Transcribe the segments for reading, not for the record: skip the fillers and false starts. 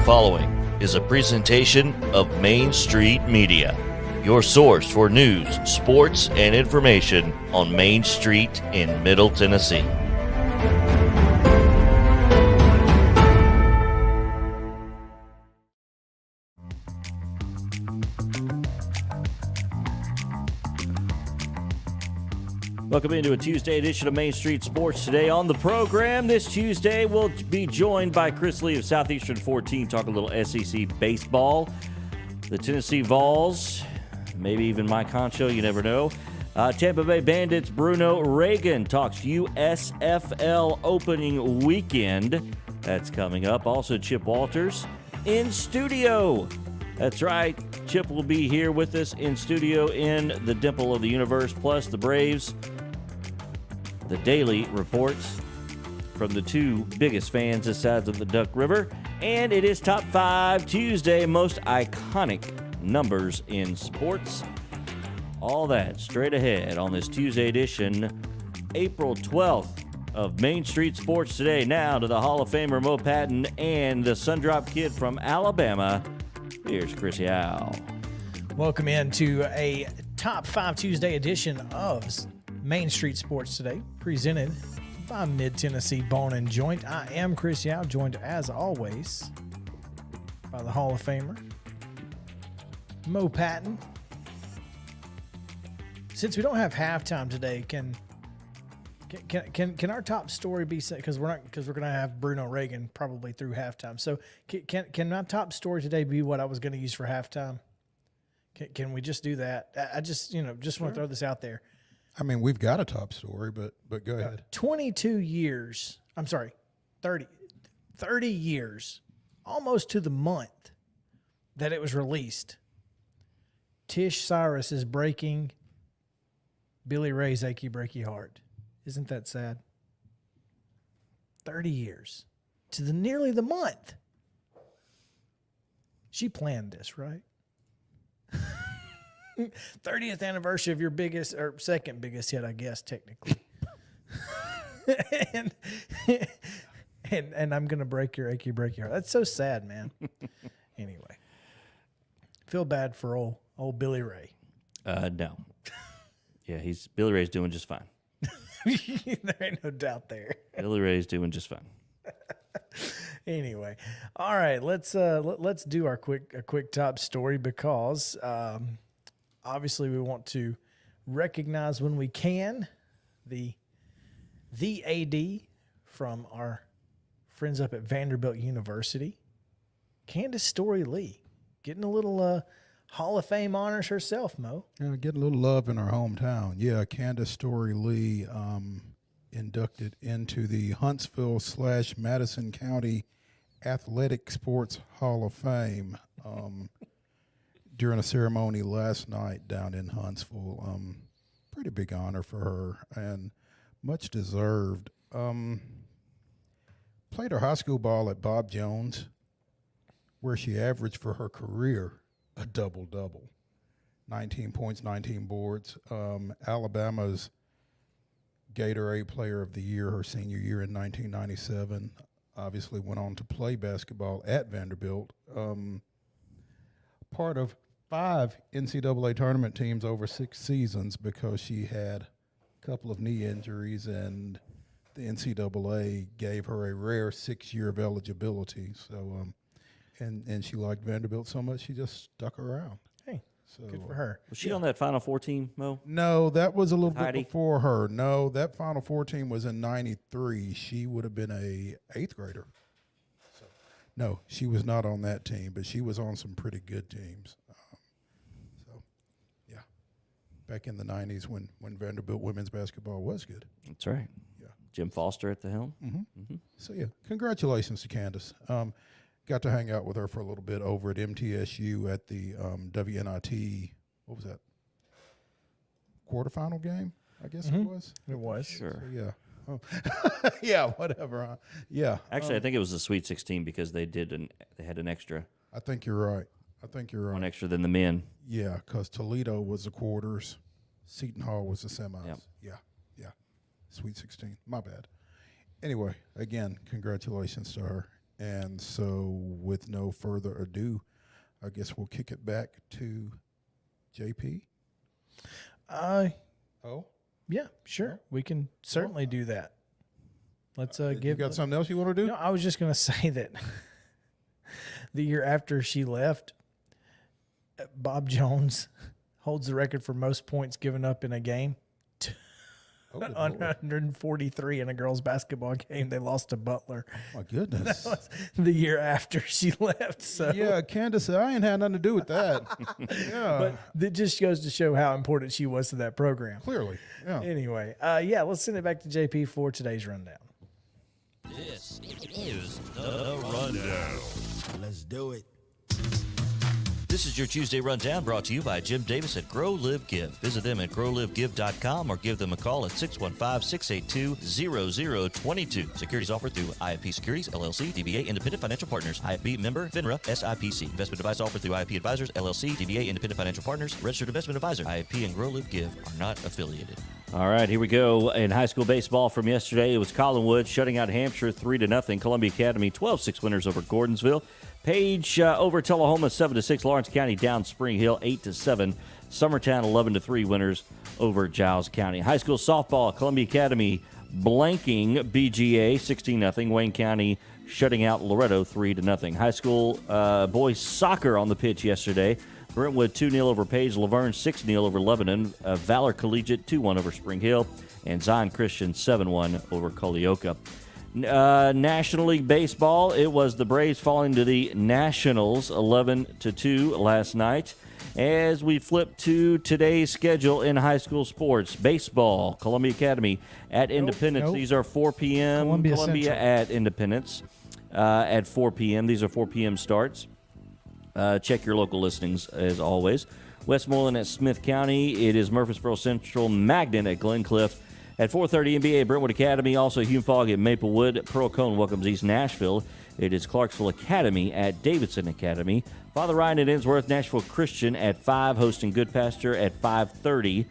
following is a presentation of Main Street Media, your source for news, sports, and information on Main Street in Middle Tennessee. Welcome into a Tuesday edition of Main Street Sports. Today on the program, this Tuesday, we'll be joined by Chris Lee of Southeastern 14, talk a little SEC baseball, the Tennessee Vols, maybe even Mike Concho, you never know. Tampa Bay Bandits, BRUNO, REAGAN talks USFL opening weekend. That's coming up. Also, Chip Walters in studio. That's right. Chip will be here with us in studio in the Dimple of the Universe, plus the Braves. The daily reports from the two biggest fans this side of the Duck River. And it is Top 5 Tuesday, most iconic numbers in sports. All that straight ahead on this Tuesday edition, April 12th of Main Street Sports Today. Now to the Hall of Famer Mo Patton and the Sundrop Kid from Alabama. Here's Chris Howe. Welcome into a Top 5 Tuesday edition of Main Street Sports Today, presented by Mid-Tennessee Bone and Joint. I am Chris Yao, joined as always by the Hall of Famer, Mo Patton. Since we don't have halftime today, can our top story be set? Because we're going to have BRUNO REAGAN probably through halftime. So can my top story today be what I was going to use for halftime? Can we just do that? I just want to throw this out there. I mean, we've got a top story, but go ahead. 22 years, 30 years, almost to the month that it was released. Tish Cyrus is breaking Billy Ray's Achy Breaky Heart. Isn't that sad? 30 years to nearly the month. She planned this, right? 30th anniversary of your biggest or second biggest hit, I guess, technically. and I'm gonna break your achy breaky heart. That's so sad, man. Anyway, feel bad for old Billy Ray. No. Yeah, Billy Ray's doing just fine. There ain't no doubt there. Billy Ray's doing just fine. Anyway, all right, let's do our quick top story because obviously we want to recognize when we can the AD from our friends up at Vanderbilt University, Candace Story Lee, getting a little Hall of Fame honors herself, Mo. Yeah, getting a little love in our hometown. Yeah, Candace Story Lee inducted into the Huntsville/Madison County Athletic Sports Hall of Fame during a ceremony last night down in Huntsville. Pretty big honor for her and much deserved. Played her high school ball at Bob Jones, where she averaged for her career a double-double. 19 points, 19 boards. Alabama's Gatorade Player of the Year her senior year in 1997. Obviously went on to play basketball at Vanderbilt. Part of 5 NCAA tournament teams over 6 seasons because she had a couple of knee injuries, and the NCAA gave her a rare 6 year of eligibility. So, and she liked Vanderbilt so much she just stuck around. Hey, so good for her. Was she on that Final Four team, Mo? No, that was a little bit before her. No, that Final Four team was in '93. She would have been a 8th grader. So, no, she was not on that team, but she was on some pretty good teams. Back in the 90s when Vanderbilt women's basketball was good. That's right. Yeah. Jim Foster at the helm. Mm-hmm. Mm-hmm. So, yeah, congratulations to Candace. Got to hang out with her for a little bit over at MTSU at the WNIT, what was that, quarterfinal game, I guess it was? It was. Sure. So, yeah. Oh. Yeah, whatever. Yeah. Actually, I think it was the Sweet 16 because they had an extra. I think you're right. One extra than the men. Yeah, because Toledo was the quarters, Seton Hall was the semis. Yep. Yeah. Sweet 16. My bad. Anyway, again, congratulations to her. And so with no further ado, I guess we'll kick it back to JP. Yeah, sure. We can certainly do that. Let's give. You got something else you want to do? No, I was just going to say that the year after she left, Bob Jones holds the record for most points given up in a game. 143 in a girls' basketball game. They lost to Butler. Oh, my goodness. That was the year after she left. So yeah, Candace, I ain't had nothing to do with that. Yeah. But it just goes to show how important she was to that program. Clearly. Yeah. Anyway, let's send it back to JP for today's rundown. This is the Rundown. Let's do it. This is your Tuesday Rundown brought to you by Jim Davis at Grow Live Give. Visit them at growlivegive.com or give them a call at 615-682-0022. Securities offered through IFP Securities, LLC, DBA Independent Financial Partners, IFP member, FINRA, SIPC. Investment advice offered through IFP Advisors, LLC, DBA Independent Financial Partners, Registered Investment Advisor. IFP and Grow Live Give are not affiliated. All right, here we go. In high school baseball from yesterday, it was Collinwood shutting out Hampshire 3-0. Columbia Academy 12-6 winners over Gordonsville. Page over Tullahoma 7-6. Lawrence County down Spring Hill 8-7. Summertown 11-3 winners over Giles County. High school softball, Columbia Academy blanking BGA 16-0. Wayne County shutting out Loretto 3-0. High school boys soccer on the pitch yesterday. Brentwood 2-0 over Page. Laverne 6-0 over Lebanon. Valor Collegiate 2-1 over Spring Hill. And Zion Christian 7-1 over Colioca. National League Baseball, it was the Braves falling to the Nationals 11-2 last night. As we flip to today's schedule in high school sports, baseball, Columbia Academy at Independence. Nope. These are 4 p.m. Columbia Central. at Independence at 4 p.m. These are 4 p.m. starts. Check your local listings as always. Westmoreland at Smith County. It is Murfreesboro Central Magnet at Glencliff. At 4:30, NBA Brentwood Academy, also Hume Fogg at Maplewood. Pearl Cone welcomes East Nashville. It is Clarksville Academy at Davidson Academy. Father Ryan at Innsworth, Nashville Christian at 5, hosting Good Pasture at 5:30.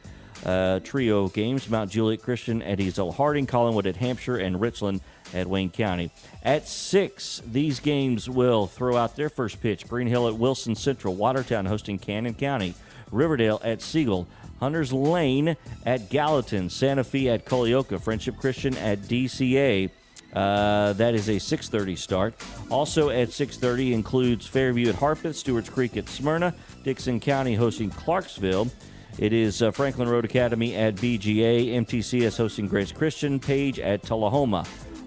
Trio games, Mount Juliet Christian at Ezel Harding, Collinwood at Hampshire, and Richland at Wayne County. At 6, these games will throw out their first pitch. Green Hill at Wilson Central, Watertown hosting Cannon County, Riverdale at Siegel, Hunters Lane at Gallatin, Santa Fe at Colioca, Friendship Christian at DCA. That is a 6:30 start. Also at 6:30 includes Fairview at Harpeth, Stewart's Creek at Smyrna, Dixon County hosting Clarksville. It is Franklin Road Academy at BGA, MTCS hosting Grace Christian, Page at Tullahoma.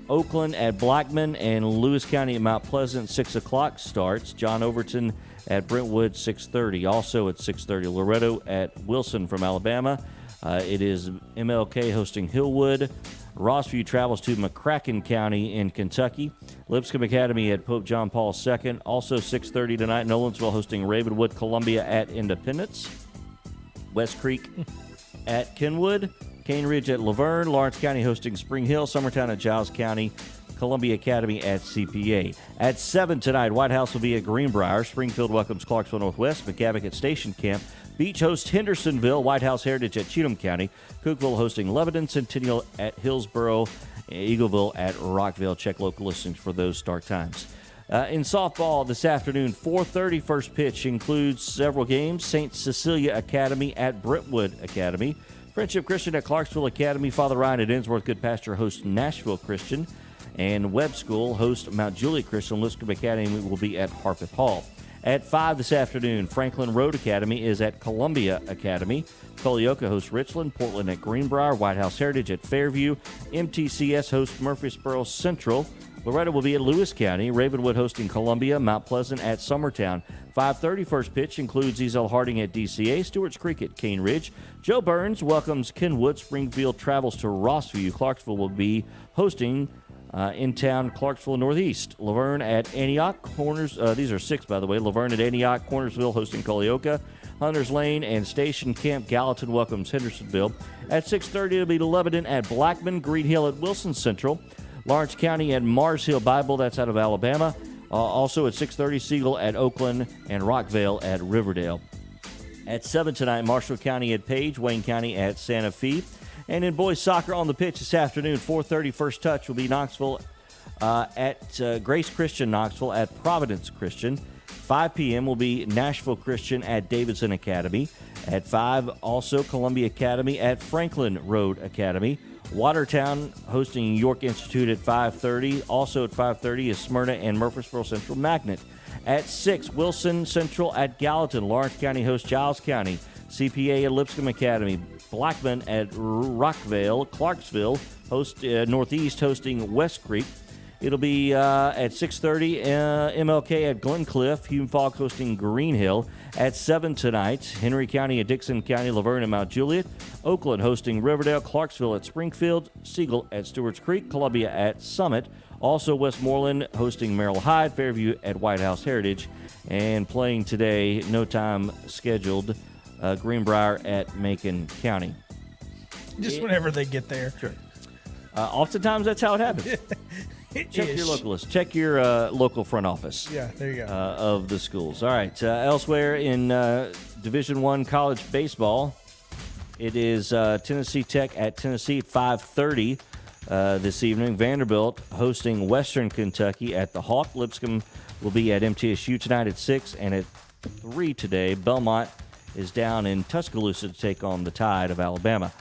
Oakland at Blackman, and Lewis County at Mount Pleasant, 6 o'clock starts. John Overton at Brentwood, 6:30. Also at 6:30, Loretto at Wilson from Alabama. It is MLK hosting Hillwood. Rossview travels to McCracken County in Kentucky. Lipscomb Academy at Pope John Paul II. Also 6:30 tonight, Nolensville hosting Ravenwood. Columbia at Independence. West Creek at Kenwood. Cane Ridge at Laverne. Lawrence County hosting Spring Hill. Summertown at Giles County. Columbia Academy at CPA. At 7 tonight, White House will be at Greenbrier. Springfield welcomes Clarksville Northwest. McGavick at Station Camp. Beach hosts Hendersonville. White House Heritage at Cheatham County. Cookeville hosting Lebanon. Centennial at Hillsboro. Eagleville at Rockville. Check local listings for those start times. In softball this afternoon, 4:30 first pitch includes several games. St. Cecilia Academy at Brentwood Academy. Friendship Christian at Clarksville Academy. Father Ryan at Innsworth Good Pasture hosts Nashville Christian. And Webb School hosts Mount Juliet Christian. Lipscomb Academy will be at Harpeth Hall. At 5 this afternoon, Franklin Road Academy is at Columbia Academy. Colioca hosts Richland. Portland at Greenbrier. White House Heritage at Fairview. MTCS hosts Murfreesboro Central. Loretto will be at Lewis County. Ravenwood hosting Columbia. Mount Pleasant at Summertown. 5:30 first pitch includes Ezel Harding at DCA. Stewart's Creek at Cane Ridge. Joe Burns welcomes Kenwood. Springfield travels to Rossview. Clarksville will be hosting in town, Clarksville Northeast. Laverne at Antioch. These are 6, by the way. Laverne at Antioch. Cornersville hosting Colioca. Hunters Lane and Station Camp Gallatin welcomes Hendersonville. At 6:30, it'll be Lebanon at Blackman. Green Hill at Wilson Central. Lawrence County at Mars Hill Bible. That's out of Alabama. Also at 6:30, Siegel at Oakland and Rockvale at Riverdale. At 7 tonight, Marshall County at Page. Wayne County at Santa Fe. And in boys soccer on the pitch this afternoon, 4:30 first touch will be Knoxville At Grace Christian Knoxville at Providence Christian. 5 p.m. will be Nashville Christian at Davidson Academy. At 5, also Columbia Academy at Franklin Road Academy. Watertown hosting York Institute at 5:30. Also at 5:30 is Smyrna and Murfreesboro Central Magnet. At 6, Wilson Central at Gallatin. Lawrence County hosts Giles County. CPA at Lipscomb Academy. Blackman at Rockvale. Clarksville host Northeast hosting West Creek. It'll be at 6:30, MLK at Glencliff, Hume Falk hosting Green Hill. At 7 tonight, Henry County at Dixon County, Laverne and Mount Juliet. Oakland hosting Riverdale, Clarksville at Springfield, Siegel at Stewart's Creek, Columbia at Summit. Also Westmoreland hosting Merrill Hyde, Fairview at White House Heritage. And playing today, no time scheduled, Greenbrier at Macon County. Just whenever they get there. Sure. Oftentimes that's how it happens. Check your local list. Check your local front office. Yeah, there you go. Of the schools. All right. Elsewhere in Division I college baseball, it is Tennessee Tech at Tennessee at 5:30 this evening. Vanderbilt hosting Western Kentucky at the Hawk. Lipscomb will be at MTSU tonight at 6, and at 3 today, Belmont is down in Tuscaloosa to take on the Tide of Alabama.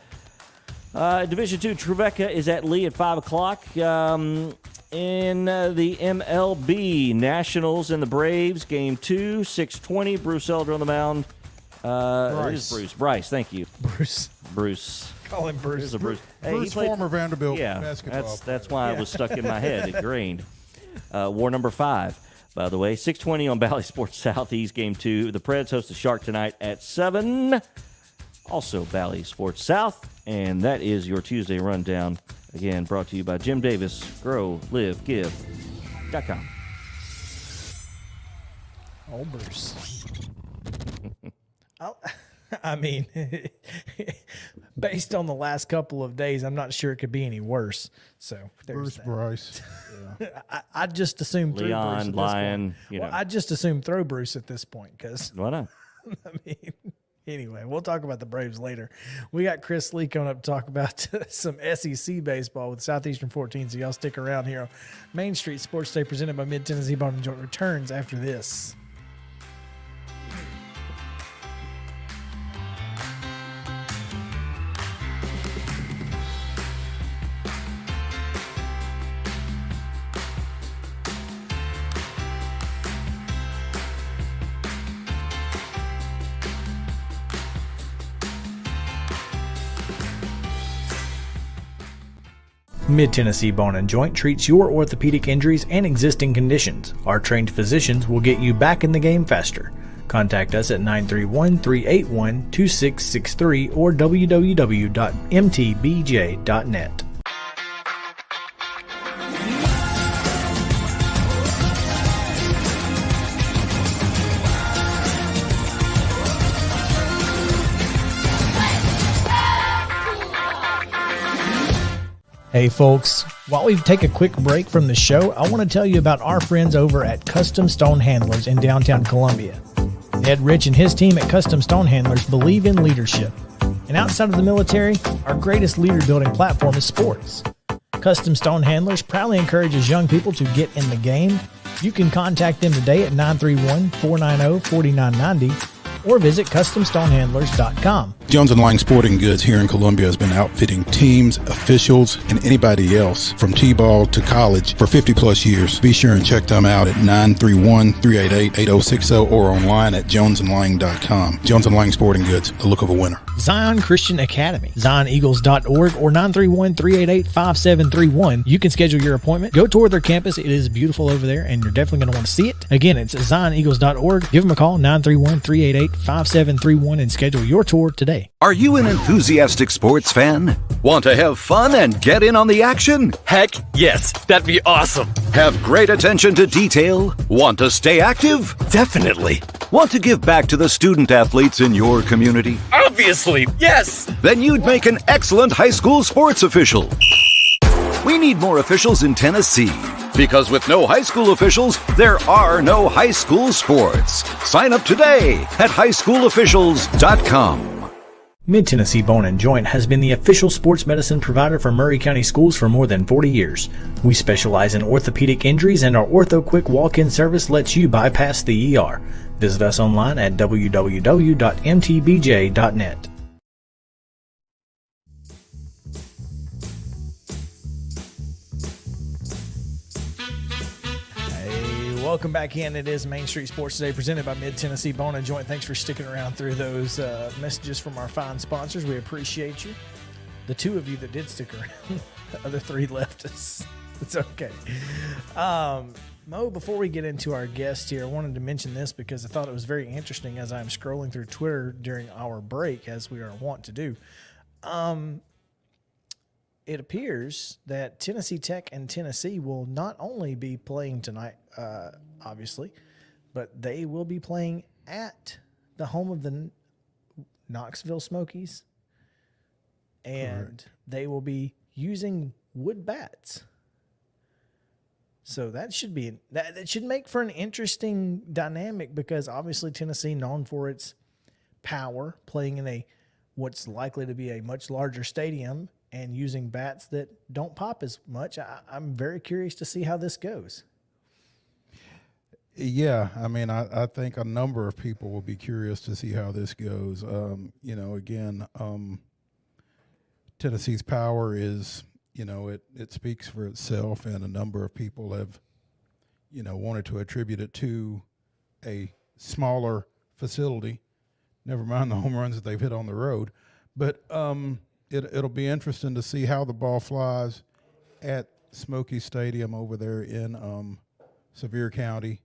Division II, Trevecca is at Lee at 5 o'clock. In the MLB, Nationals and the Braves, Game 2, 6:20. Bruce Elder on the mound. It is Bruce. Bryce, thank you. Bruce. Call him Bruce. There's a Bruce. Hey, Bruce, former Vanderbilt basketball that's why it was stuck in my head. It grained. War number 5, by the way. 6:20 on Bally Sports Southeast, Game 2. The Preds host the Shark tonight at 7. Also, Bally Sports South. And that is your Tuesday rundown. Again, brought to you by Jim Davis, GrowLiveGive.com. Oh, Bruce. I mean, based on the last couple of days, I'm not sure it could be any worse. So Bruce Bryce. Yeah. I just assumed Leon, Bruce Lyon. I just assumed throw Bruce at this point because why not? I mean. Anyway, we'll talk about the Braves later. We got Chris Lee coming up to talk about some SEC baseball with Southeastern 14, so y'all stick around here. Main Street Sports Day presented by Mid-Tennessee Bone & Joint returns after this. Mid-Tennessee Bone & Joint treats your orthopedic injuries and existing conditions. Our trained physicians will get you back in the game faster. Contact us at 931-381-2663 or www.mtbj.net. Hey folks, while we take a quick break from the show, I want to tell you about our friends over at Custom Stone Handlers in downtown Columbia. Ed Rich and his team at Custom Stone Handlers believe in leadership. And outside of the military, our greatest leader building platform is sports. Custom Stone Handlers proudly encourages young people to get in the game. You can contact them today at 931-490-4990 or visit CustomStonehandlers.com. Jones & Lang Sporting Goods here in Columbia has been outfitting teams, officials, and anybody else from T-ball to college for 50-plus years. Be sure and check them out at 931-388-8060 or online at jonesandlang.com. Jones & Lang Sporting Goods, the look of a winner. Zion Christian Academy, ZionEagles.org or 931-388-5731. You can schedule your appointment. Go tour their campus. It is beautiful over there, and you're definitely going to want to see it. Again, it's ZionEagles.org. Give them a call, 931-388-5731, and schedule your tour today. Are you an enthusiastic sports fan? Want to have fun and get in on the action? Heck yes, that'd be awesome. Have great attention to detail? Want to stay active? Definitely. Want to give back to the student athletes in your community? Obviously, yes. Then you'd make an excellent high school sports official. We need more officials in Tennessee. Because with no high school officials, there are no high school sports. Sign up today at highschoolofficials.com. Mid-Tennessee Bone and Joint has been the official sports medicine provider for Maury County Schools for more than 40 years. We specialize in orthopedic injuries, and our Ortho Quick walk-in service lets you bypass the ER. Visit us online at www.mtbj.net. Welcome back in. It is Main Street Sports Today, presented by Mid-Tennessee Bone and Joint. Thanks for sticking around through those messages from our fine sponsors. We appreciate you. The two of you that did stick around, the other three left us. It's okay. Mo, before we get into our guest here, I wanted to mention this because I thought it was very interesting as I'm scrolling through Twitter during our break, as we are wont to do. It appears that Tennessee Tech and Tennessee will not only be playing tonight, obviously, but they will be playing at the home of the Knoxville Smokies, and Correct. they will be using wood bats. So that should be that should make for an interesting dynamic, because obviously Tennessee, known for its power, playing in what's likely to be a much larger stadium and using bats that don't pop as much. I'm very curious to see how this goes. Yeah, I mean, I think a number of people will be curious to see how this goes. Again, Tennessee's power is, it speaks for itself, and a number of people have, wanted to attribute it to a smaller facility, never mind the home runs that they've hit on the road. But it'll be interesting to see how the ball flies at Smoky Stadium over there in Sevier County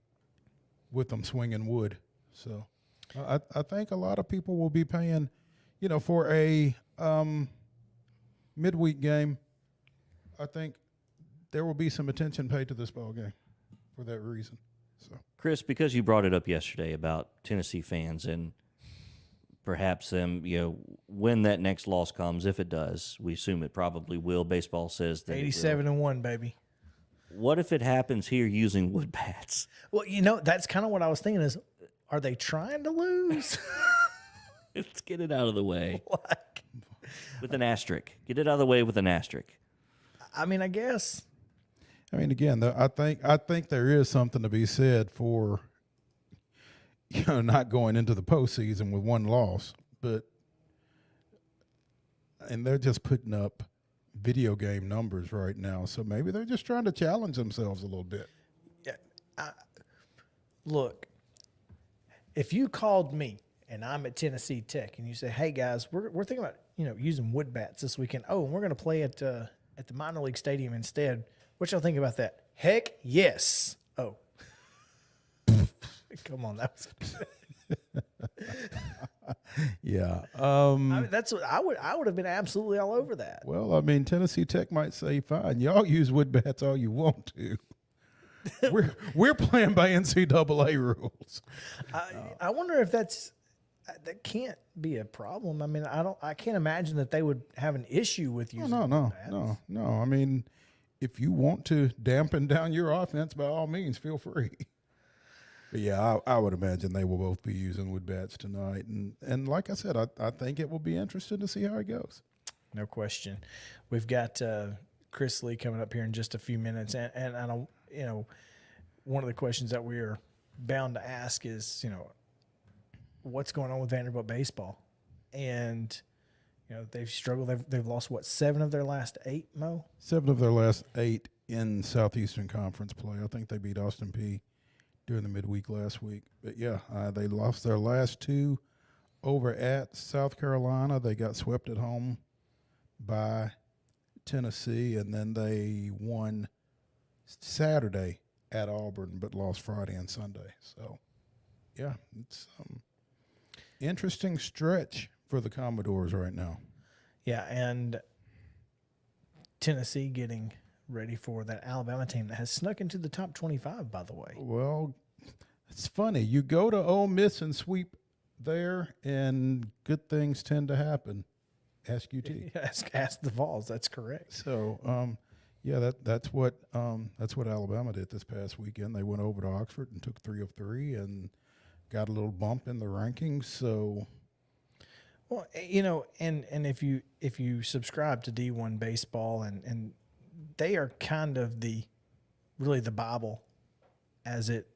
with them swinging wood. So I think a lot of people will be paying, for a midweek game. I think there will be some attention paid to this ball game for that reason. So, Chris, because you brought it up yesterday about Tennessee fans and perhaps them, when that next loss comes, if it does, we assume it probably will. Baseball says that 87-1, baby. What if it happens here using wood bats? Well, that's kind of what I was thinking is, are they trying to lose? Let's get it out of the way. Like, with an asterisk. Get it out of the way with an asterisk. I mean, I guess. I mean, again, I think there is something to be said for, not going into the postseason with one loss, and they're just putting up video game numbers right now. So maybe they're just trying to challenge themselves a little bit. Yeah. Look, if you called me and I'm at Tennessee Tech and you say, "Hey guys, we're thinking about using wood bats this weekend. Oh, and we're going to play at the minor league stadium instead. What y'all think about that?" Heck yes. Oh, come on, that was good. Yeah. I mean, that's what I would have been absolutely all over that. Well, I mean, Tennessee Tech might say, "Fine, y'all use wood bats all you want to. We're playing by NCAA rules." I wonder if that can't be a problem. I mean, I can't imagine that they would have an issue with using wood bats. No. I mean, if you want to dampen down your offense, by all means, feel free. But yeah, I would imagine they will both be using wood bats tonight, and like I said, I think it will be interesting to see how it goes. No question. We've got Chris Lee coming up here in just a few minutes, and I don't, one of the questions that we are bound to ask is, what's going on with Vanderbilt baseball, and they've struggled. They've lost 7 of their last 8, Mo? 7 of their last 8 in Southeastern Conference play. I think they beat Austin Peay during the midweek last week. But yeah, they lost their last 2 over at South Carolina. They got swept at home by Tennessee, and then they won Saturday at Auburn, but lost Friday and Sunday. So yeah, it's interesting stretch for the Commodores right now. Yeah, and Tennessee getting ready for that Alabama team that has snuck into the top 25, by the way. Well, it's funny. You go to Ole Miss and sweep there, and good things tend to happen. Ask UT. Ask the Vols. That's correct. So, yeah, that's what Alabama did this past weekend. They went over to Oxford and took 3 of 3 and got a little bump in the rankings. So, Well, and if you subscribe to D1 baseball and they are kind of really the Bible as it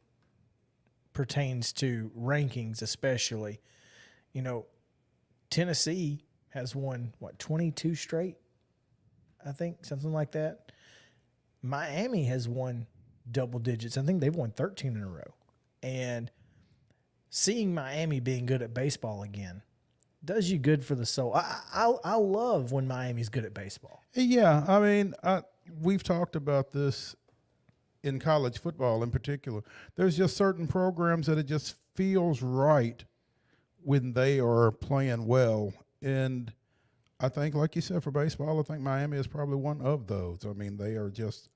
pertains to rankings, especially. Tennessee has won 22 straight, I think, something like that. Miami has won double digits. I think they've won 13 in a row. And seeing Miami being good at baseball again does you good for the soul. I love when Miami's good at baseball. Yeah, I mean, we've talked about this in college football in particular. There's just certain programs that it just feels right when they are playing well. And I think, like you said, for baseball, I think Miami is probably one of those. I mean, they are just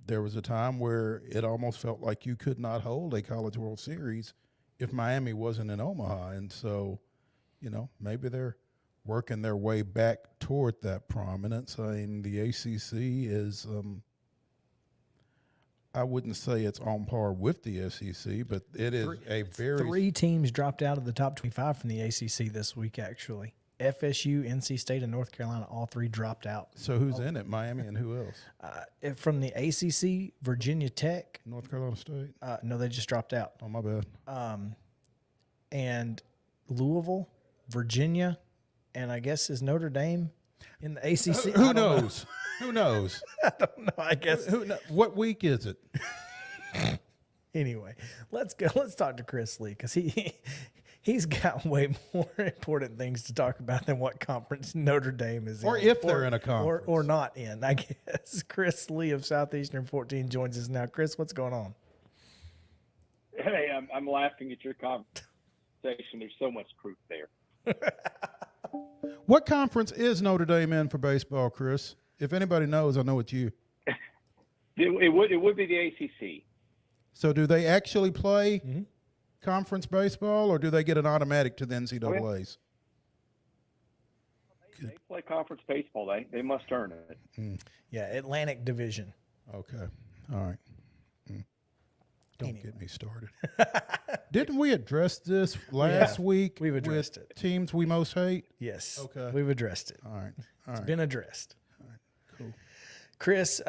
there was a time where it almost felt like you could not hold a College World Series if Miami wasn't in Omaha. And so, maybe they're working their way back toward that prominence. I mean, the ACC is I wouldn't say it's on par with the SEC, but it is a very... 3 teams dropped out of the top 25 from the ACC this week, actually. FSU, NC State, and North Carolina, all 3 dropped out. So who's in it? Miami and who else? From the ACC, Virginia Tech. North Carolina State? No, they just dropped out. Oh, my bad. And Louisville, Virginia, and I guess is Notre Dame in the ACC. Who knows? Who knows? I don't know. I guess. What week is it? Anyway, let's go. Let's talk to Chris Lee because he's got way more important things to talk about than what conference Notre Dame is in. Or if they're in a conference. Or not in, I guess. Chris Lee of Southeastern 14 joins us now. Chris, what's going on? Hey, I'm laughing at your conversation. There's so much truth there. What conference is Notre Dame in for baseball, Chris? If anybody knows, I know it's you. It would be the ACC. So do they actually play conference baseball, or do they get an automatic to the NCAAs? They play conference baseball. They must earn it. Yeah, Atlantic Division. Okay. All right. Don't get me started. Didn't we address this last week? We've addressed with it. Teams we most hate? Yes. Okay. We've addressed it. All right. It's been addressed. All right. Cool. Chris,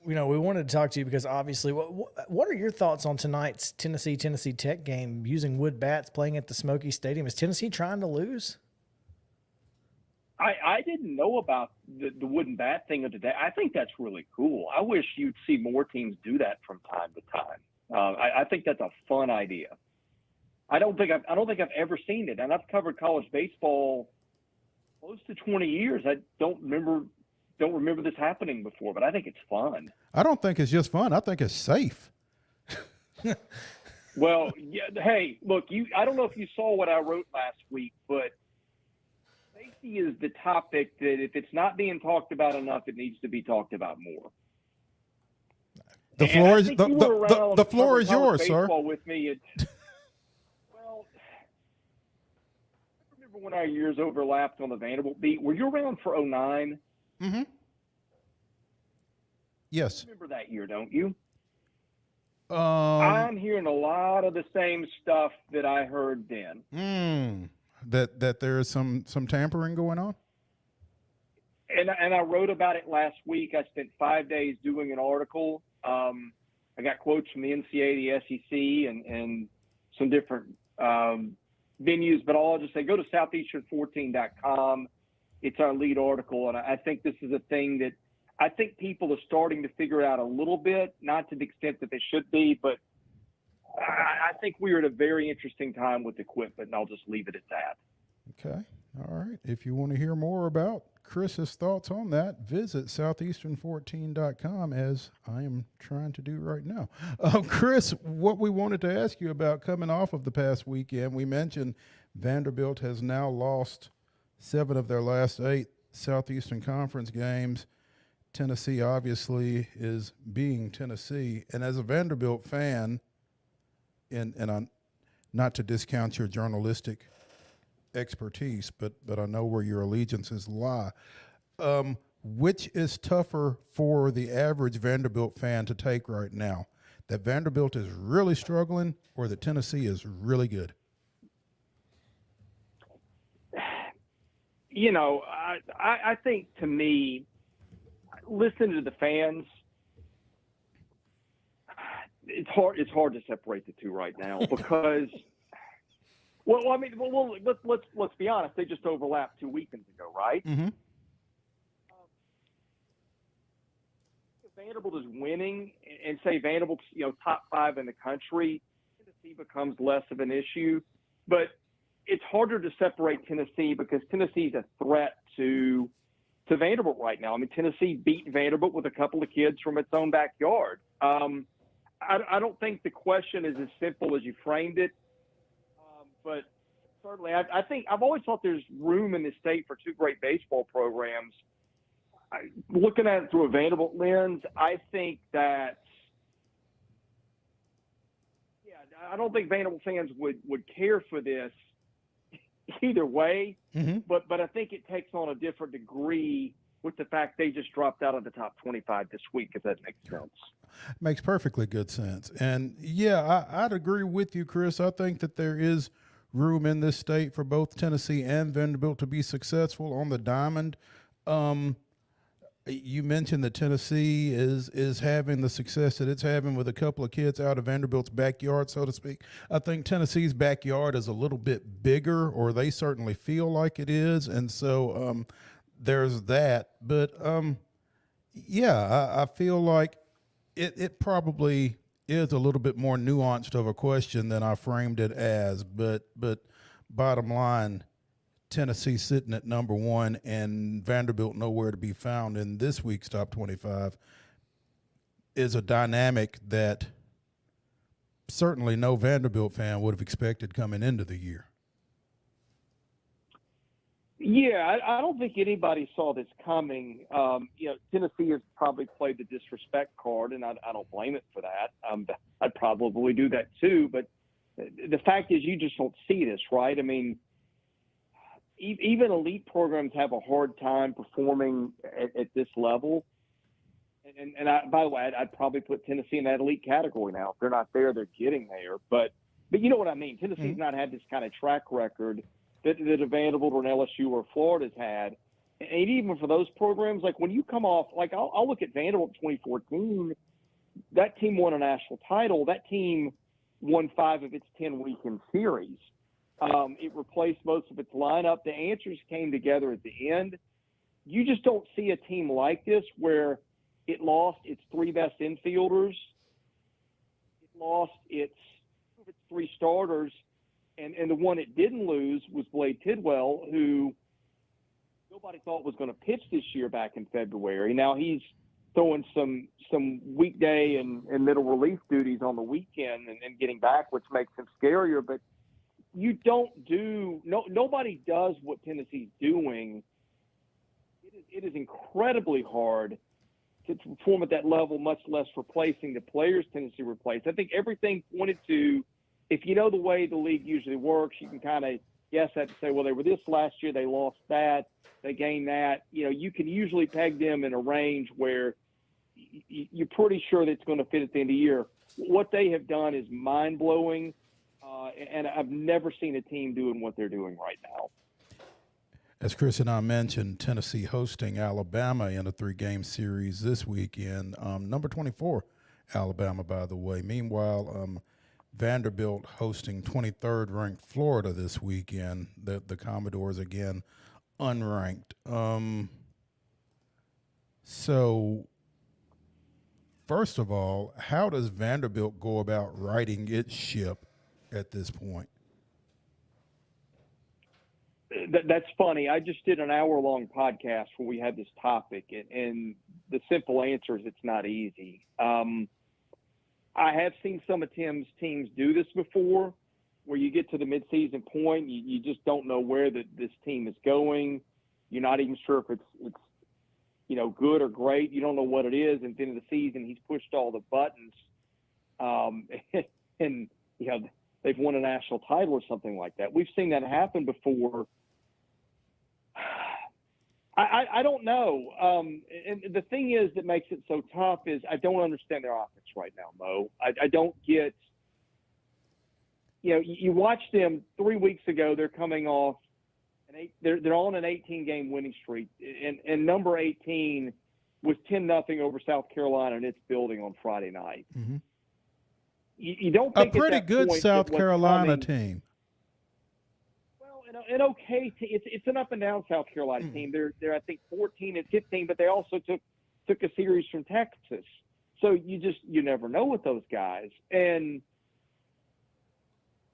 we wanted to talk to you because obviously, what are your thoughts on tonight's Tennessee Tech game using wood bats playing at the Smoky Stadium? Is Tennessee trying to lose? I didn't know about the wooden bat thing of today. I think that's really cool. I wish you'd see more teams do that from time to time. I think that's a fun idea. I don't think I've ever seen it, and I've covered college baseball close to 20 years. I don't remember this happening before, but I think it's fun. I don't think it's just fun. I think it's safe. Well, yeah. Hey, look, I don't know if you saw what I wrote last week, but safety is the topic that if it's not being talked about enough, it needs to be talked about more. The floor is the floor is yours, sir. With me, well, I remember when our years overlapped on the Vanderbilt beat. Were you around for 2009? Mm-hmm. Yes. You remember that year, don't you? I'm hearing a lot of the same stuff that I heard then. That there is some tampering going on. And I wrote about it last week. I spent 5 days doing an article. I got quotes from the NCAA, the SEC, and some different venues. But I'll just say go to southeastern14.com. It's our lead article, and I think this is a thing that I think people are starting to figure out a little bit, not to the extent that they should be, but I think we are at a very interesting time with equipment, and I'll just leave it at that. Okay. All right. If you want to hear more about Chris's thoughts on that, visit southeastern14.com, as I am trying to do right now. Chris, what we wanted to ask you about coming off of the past weekend, we mentioned Vanderbilt has now lost 7 of their last 8 Southeastern Conference games. Tennessee obviously is being Tennessee. And as a Vanderbilt fan, and I'm not to discount your journalistic expertise, but I know where your allegiances lie. Which is tougher for the average Vanderbilt fan to take right now? That Vanderbilt is really struggling, or that Tennessee is really good? I think, to me, listening to the fans, it's hard to separate the two right now because, let's be honest, they just overlapped 2 weekends ago, right? Mm-hmm. If Vanderbilt is winning, and say Vanderbilt's top 5 in the country, Tennessee becomes less of an issue. But it's harder to separate Tennessee because Tennessee's a threat to Vanderbilt right now. I mean, Tennessee beat Vanderbilt with a couple of kids from its own backyard. I don't think the question is as simple as you framed it, but certainly I think I've always thought there's room in this state for 2 great baseball programs. Looking at it through a Vanderbilt lens, I think that I don't think Vanderbilt fans would care for this either way, Mm-hmm. but I think it takes on a different degree with the fact they just dropped out of the top 25 this week, if that makes sense. Makes perfectly good sense. And yeah, I'd agree with you, Chris. I think that there is room in this state for both Tennessee and Vanderbilt to be successful on the diamond. You mentioned that Tennessee is having the success that it's having with a couple of kids out of Vanderbilt's backyard, so to speak. I think Tennessee's backyard is a little bit bigger, or they certainly feel like it is, and so there's that. But I feel like it probably is a little bit more nuanced of a question than I framed it as. But bottom line, Tennessee sitting at number 1 and Vanderbilt nowhere to be found in this week's top 25 is a dynamic that certainly no Vanderbilt fan would have expected coming into the year. Yeah, I don't think anybody saw this coming. Tennessee has probably played the disrespect card, and I don't blame it for that. I'd probably do that too. But the fact is, you just don't see this, right? I mean, even elite programs have a hard time performing at this level. And by the way, I'd probably put Tennessee in that elite category now. If they're not there, they're getting there. But you know what I mean? Tennessee's not had this kind of track record that a Vanderbilt or an LSU or Florida's had. And even for those programs, like when you come off, like I'll look at Vanderbilt 2014, that team won a national title. That team won 5 of its 10 weekend series. It replaced most of its lineup. The answers came together at the end. You just don't see a team like this where it lost its 3 best infielders. It lost its 3 starters. And the one it didn't lose was Blade Tidwell, who nobody thought was going to pitch this year back in February. Now he's throwing some weekday and middle relief duties on the weekend and getting back, which makes him scarier. But you nobody does what Tennessee's doing. It is incredibly hard to perform at that level, much less replacing the players Tennessee replaced. I think everything pointed to, if you know the way the league usually works, you can kind of guess that to say, well, they were this last year, they lost that, they gained that. You can usually peg them in a range where you're pretty sure that it's going to fit at the end of the year. What they have done is mind-blowing, and I've never seen a team doing what they're doing right now. As Chris and I mentioned, Tennessee hosting Alabama in a 3-game series this weekend. Number 24, Alabama, by the way. Meanwhile, Vanderbilt hosting 23rd ranked Florida this weekend. The Commodores, again, unranked. So, first of all, how does Vanderbilt go about righting its ship at this point? That's funny. I just did an hour-long podcast where we had this topic, and the simple answer is it's not easy. I have seen some of Tim's teams do this before, where you get to the midseason point, you just don't know where this team is going. You're not even sure if it's good or great. You don't know what it is. And at the end of the season, he's pushed all the buttons, and they've won a national title or something like that. We've seen that happen before. I don't know. And the thing is that makes it so tough is I don't understand their offense right now, Mo. I don't get – you watch them 3 weeks ago, they're coming off They're on an 18-game winning streak, and number 18 was 10-0 over South Carolina in its building on Friday night. Mm-hmm. You don't A think pretty at that good point South that what's Carolina coming, team. Well, an okay team. It's an up and down South Carolina team. They're I think 14 and 15, but they also took a series from Texas. So you never know with those guys. And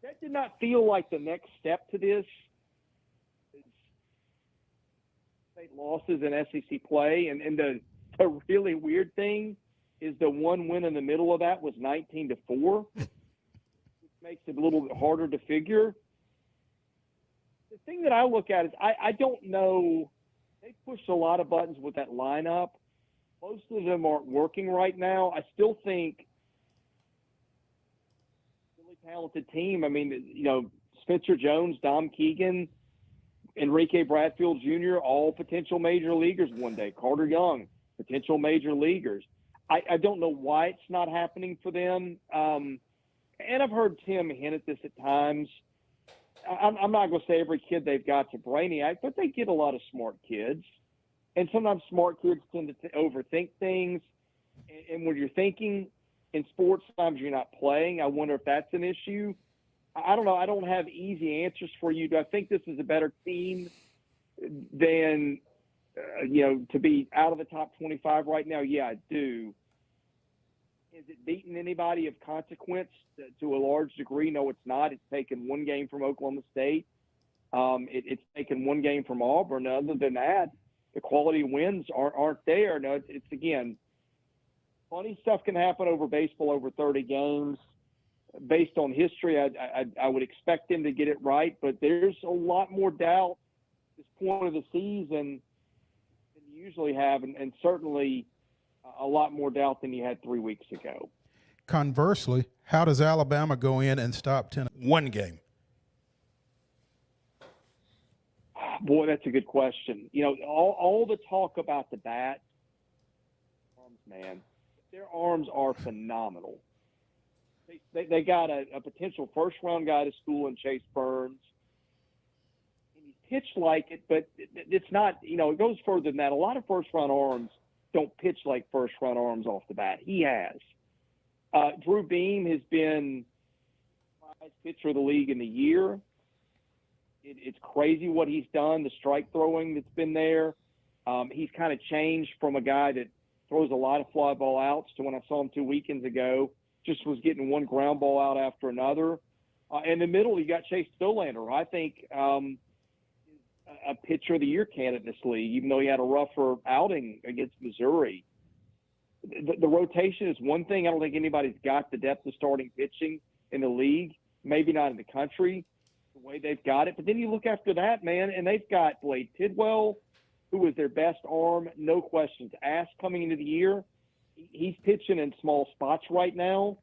that did not feel like the next step to this. State losses in SEC play, and the really weird thing is the one win in the middle of that was 19-4, which makes it a little bit harder to figure. The thing that I look at is I don't know. They pushed a lot of buttons with that lineup. Most of them aren't working right now. I still think really talented team. I mean, Spencer Jones, Dom Keegan, Enrique Bradfield Jr., all potential major leaguers one day. Carter Young, potential major leaguers. I don't know why it's not happening for them. And I've heard Tim hint at this at times. I'm not going to say every kid they've got's a brainiac, but they get a lot of smart kids. And sometimes smart kids tend to overthink things. And when you're thinking in sports, sometimes you're not playing. I wonder if that's an issue. I don't know. I don't have easy answers for you. Do I think this is a better team than, to be out of the top 25 right now? Yeah, I do. Is it beating anybody of consequence to a large degree? No, it's not. It's taken one game from Oklahoma State. It's taken one game from Auburn. Other than that, the quality wins aren't there. No, it's again, funny stuff can happen over baseball over 30 games. Based on history, I would expect them to get it right, but there's a lot more doubt at this point of the season than you usually have, and certainly a lot more doubt than you had 3 weeks ago. Conversely, how does Alabama go in and stop Tennessee? One game. Boy, that's a good question. All the talk about the bat, arms, man, their arms are phenomenal. They got a potential first-round guy to school in Chase Burns. And he's pitched like it, but it's not, it goes further than that. A lot of first-round arms don't pitch like first-round arms off the bat. He has. Drew Beam has been the pitcher of the league in the year. It's crazy what he's done, the strike throwing that's been there. He's kind of changed from a guy that throws a lot of fly ball outs to when I saw him 2 weekends ago, just was getting one ground ball out after another. In the middle, you got Chase Stolander, who I think a pitcher of the year candidate in this league, even though he had a rougher outing against Missouri. The rotation is one thing. I don't think anybody's got the depth of starting pitching in the league, maybe not in the country, the way they've got it. But then you look after that, man, and they've got Blade Tidwell, who was their best arm, no questions asked coming into the year. He's pitching in small spots right now.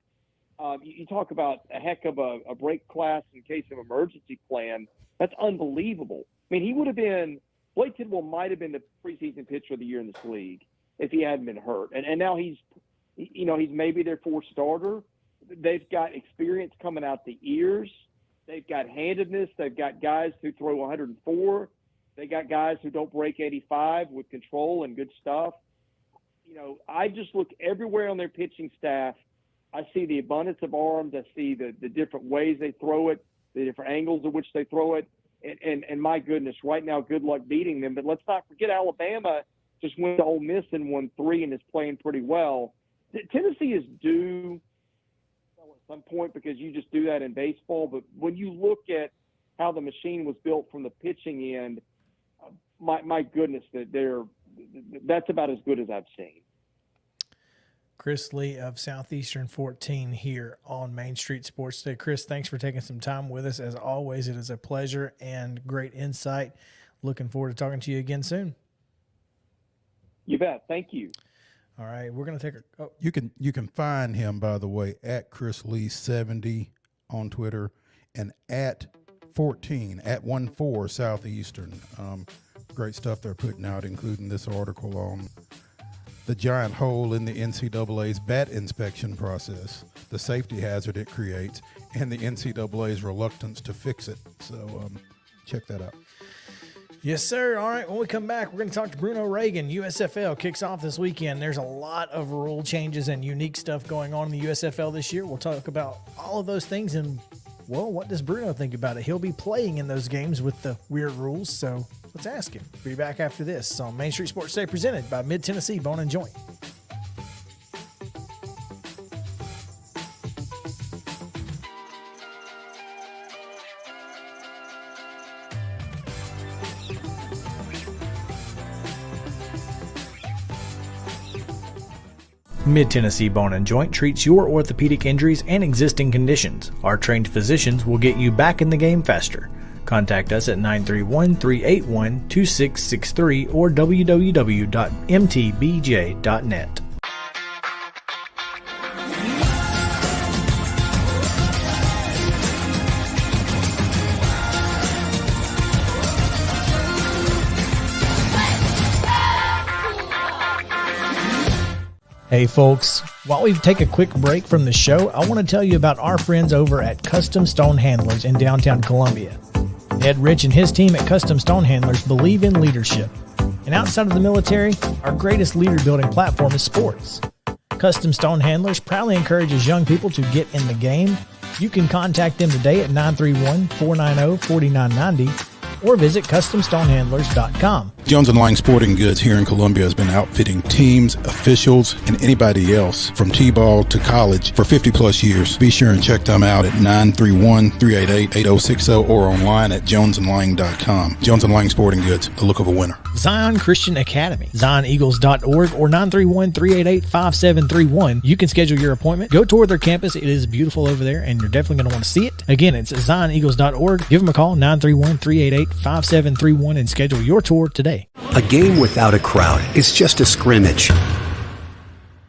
You talk about a heck of a break class in case of emergency plan. That's unbelievable. I mean, he would have been – Blake Tidwell might have been the preseason pitcher of the year in this league if he hadn't been hurt. And now he's maybe their fourth starter. They've got experience coming out the ears. They've got handedness. They've got guys who throw 104. They got guys who don't break 85 with control and good stuff. I just look everywhere on their pitching staff. I see the abundance of arms. I see the different ways they throw it, the different angles at which they throw it. And my goodness, right now, good luck beating them. But let's not forget Alabama just went to Ole Miss and won 3 and is playing pretty well. Tennessee is due at some point because you just do that in baseball. But when you look at how the machine was built from the pitching end, my goodness, that's about as good as I've seen. Chris Lee of Southeastern 14 here on Main Street Sports Today. Chris, thanks for taking some time with us. As always, it is a pleasure and great insight. Looking forward to talking to you again soon. You bet. Thank you. All right, we're going to take a You can find him, by the way, at Chris Lee 70 on Twitter and at 14 at 14 Southeastern. Great stuff they're putting out, including this article on the giant hole in the NCAA's bat inspection process, the safety hazard it creates, and the NCAA's reluctance to fix it. So check that out. Yes, sir. All right, when we come back, we're going to talk to Bruno REAGAN. USFL kicks off this weekend. There's a lot of rule changes and unique stuff going on in the USFL this year. We'll talk about all of those things and, well, what does Bruno think about it? He'll be playing in those games with the weird rules, so let's ask him. We'll be back after this on Main Street Sports Today, presented by Mid-Tennessee Bone and Joint. Mid-Tennessee Bone and Joint treats your orthopedic injuries and existing conditions. Our trained physicians will get you back in the game faster. Contact us at 931-381-2663 or www.mtbj.net. Hey folks, while we take a quick break from the show, I want to tell you about our friends over at Custom Stone Handlers in downtown Columbia. Ed Rich and his team at Custom Stone Handlers believe in leadership. And outside of the military, our greatest leader building platform is sports. Custom Stone Handlers proudly encourages young people to get in the game. You can contact them today at 931-490-4990 or visit CustomStonehandlers.com. Jones & Lang Sporting Goods here in Columbia has been outfitting teams, officials, and anybody else from T-ball to college for 50-plus years. Be sure and check them out at 931-388-8060 or online at jonesandlang.com. Jones & Lang Sporting Goods, the look of a winner. Zion Christian Academy, ZionEagles.org or 931-388-5731. You can schedule your appointment. Go tour their campus. It is beautiful over there, and you're definitely going to want to see it. Again, it's ZionEagles.org. Give them a call, 931-388-5731, and schedule your tour today. A game without a crowd is just a scrimmage.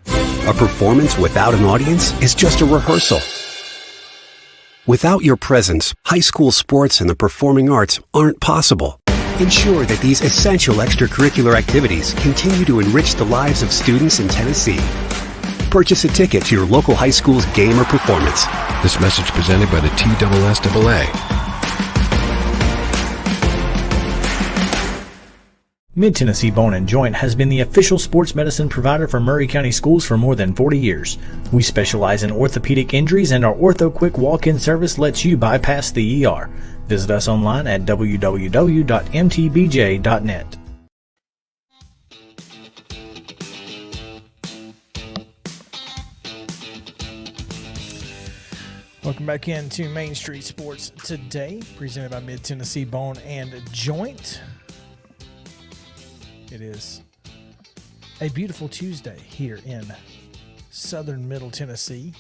A performance without an audience is just a rehearsal. Without your presence, high school sports and the performing arts aren't possible. Ensure that these essential extracurricular activities continue to enrich the lives of students in Tennessee. Purchase a ticket to your local high school's game or performance. This message presented by the TSSAA. Mid-Tennessee Bone and Joint has been the official sports medicine provider for Maury County Schools for more than 40 years. We specialize in orthopedic injuries, and our Ortho Quick walk-in service lets you bypass the ER. Visit us online at www.mtbj.net. Welcome back into Main Street Sports Today, presented by Mid-Tennessee Bone and Joint. It is a beautiful Tuesday here in southern Middle Tennessee,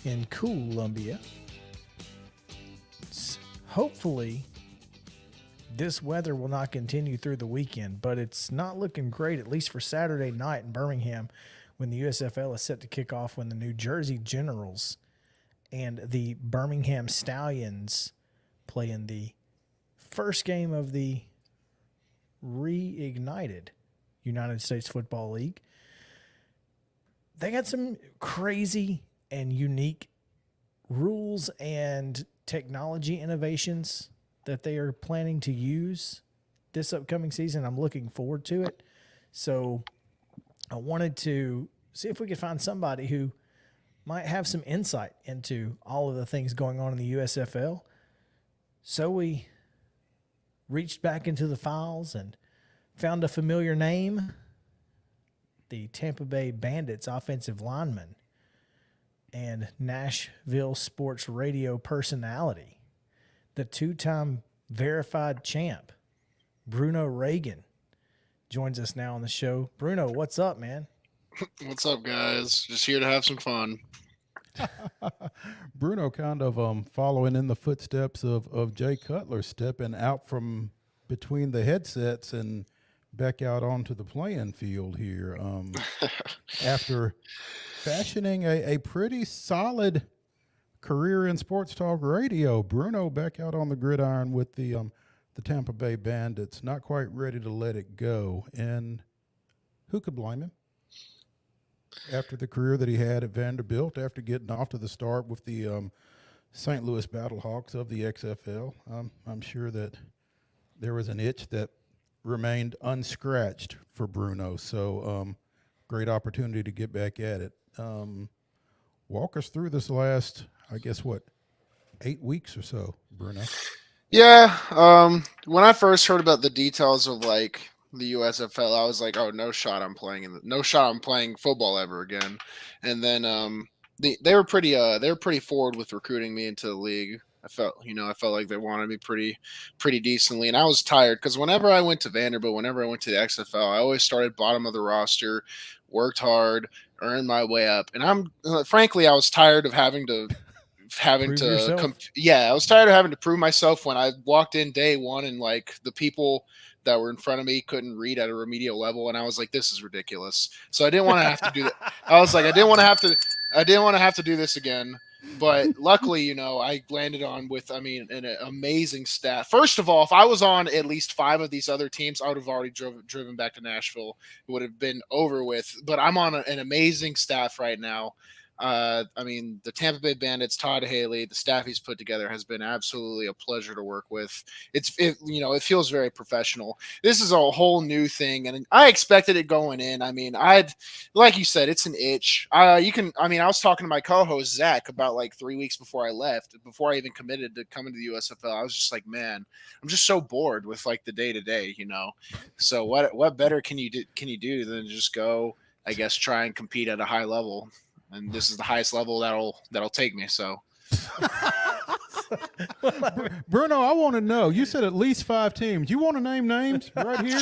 in Columbia. Hopefully, this weather will not continue through the weekend, but it's not looking great, at least for Saturday night in Birmingham, when the USFL is set to kick off, when the New Jersey Generals and the Birmingham Stallions play in the first game of the reignited United States Football League. They got some crazy and unique rules and technology innovations that they are planning to use this upcoming season. I'm looking forward to it. So I wanted to see if we could find somebody who might have some insight into all of the things going on in the USFL. So we reached back into the files and found a familiar name, the Tampa Bay Bandits offensive lineman and Nashville sports radio personality, the two-time verified champ, Bruno REAGAN, joins us now on the show. Bruno, what's up, man? What's up, guys? Just here to have some fun. Bruno kind of following in the footsteps of Jay Cutler, stepping out from between the headsets and back out onto the playing field here. After fashioning a pretty solid career in sports talk radio, Bruno back out on the gridiron with the Tampa Bay Bandits, not quite ready to let it go. And who could blame him? After the career that he had at Vanderbilt, after getting off to the start with the St. Louis Battlehawks of the XFL, I'm sure that there was an itch that remained unscratched for Bruno. So great opportunity to get back at it. Walk us through this last, I guess, 8 weeks or so, Bruno? Yeah. When I first heard about the details of like the USFL, I was like, oh, no shot I'm playing football ever again. And then they were pretty forward with recruiting me into the league. I felt like they wanted me pretty decently, and I was tired because whenever I went to Vanderbilt, whenever I went to the XFL, I always started bottom of the roster, worked hard, earned my way up, and frankly, I was tired of having to I was tired of having to prove myself when I walked in day one and like the people that were in front of me couldn't read at a remedial level, and I was like, this is ridiculous. So I didn't want to have to do that. I was like, I didn't want to have to do this again. But luckily, I landed on with, an amazing staff. First of all, if I was on at least 5 of these other teams, I would have already driven back to Nashville. It would have been over with. But I'm on an amazing staff right now. The Tampa Bay Bandits, Todd Haley, the staff he's put together has been absolutely a pleasure to work with. It feels very professional. This is a whole new thing, and I expected it going in. Like you said, it's an itch. I was talking to my co-host Zach about like 3 weeks before I left, before I even committed to coming to the USFL. I was just like, man, I'm just so bored with like the day to day, So what better can you do than just go, I guess, try and compete at a high level. And this is the highest level that'll take me. So, Bruno, I want to know. You said at least 5 teams. You want to name names right here?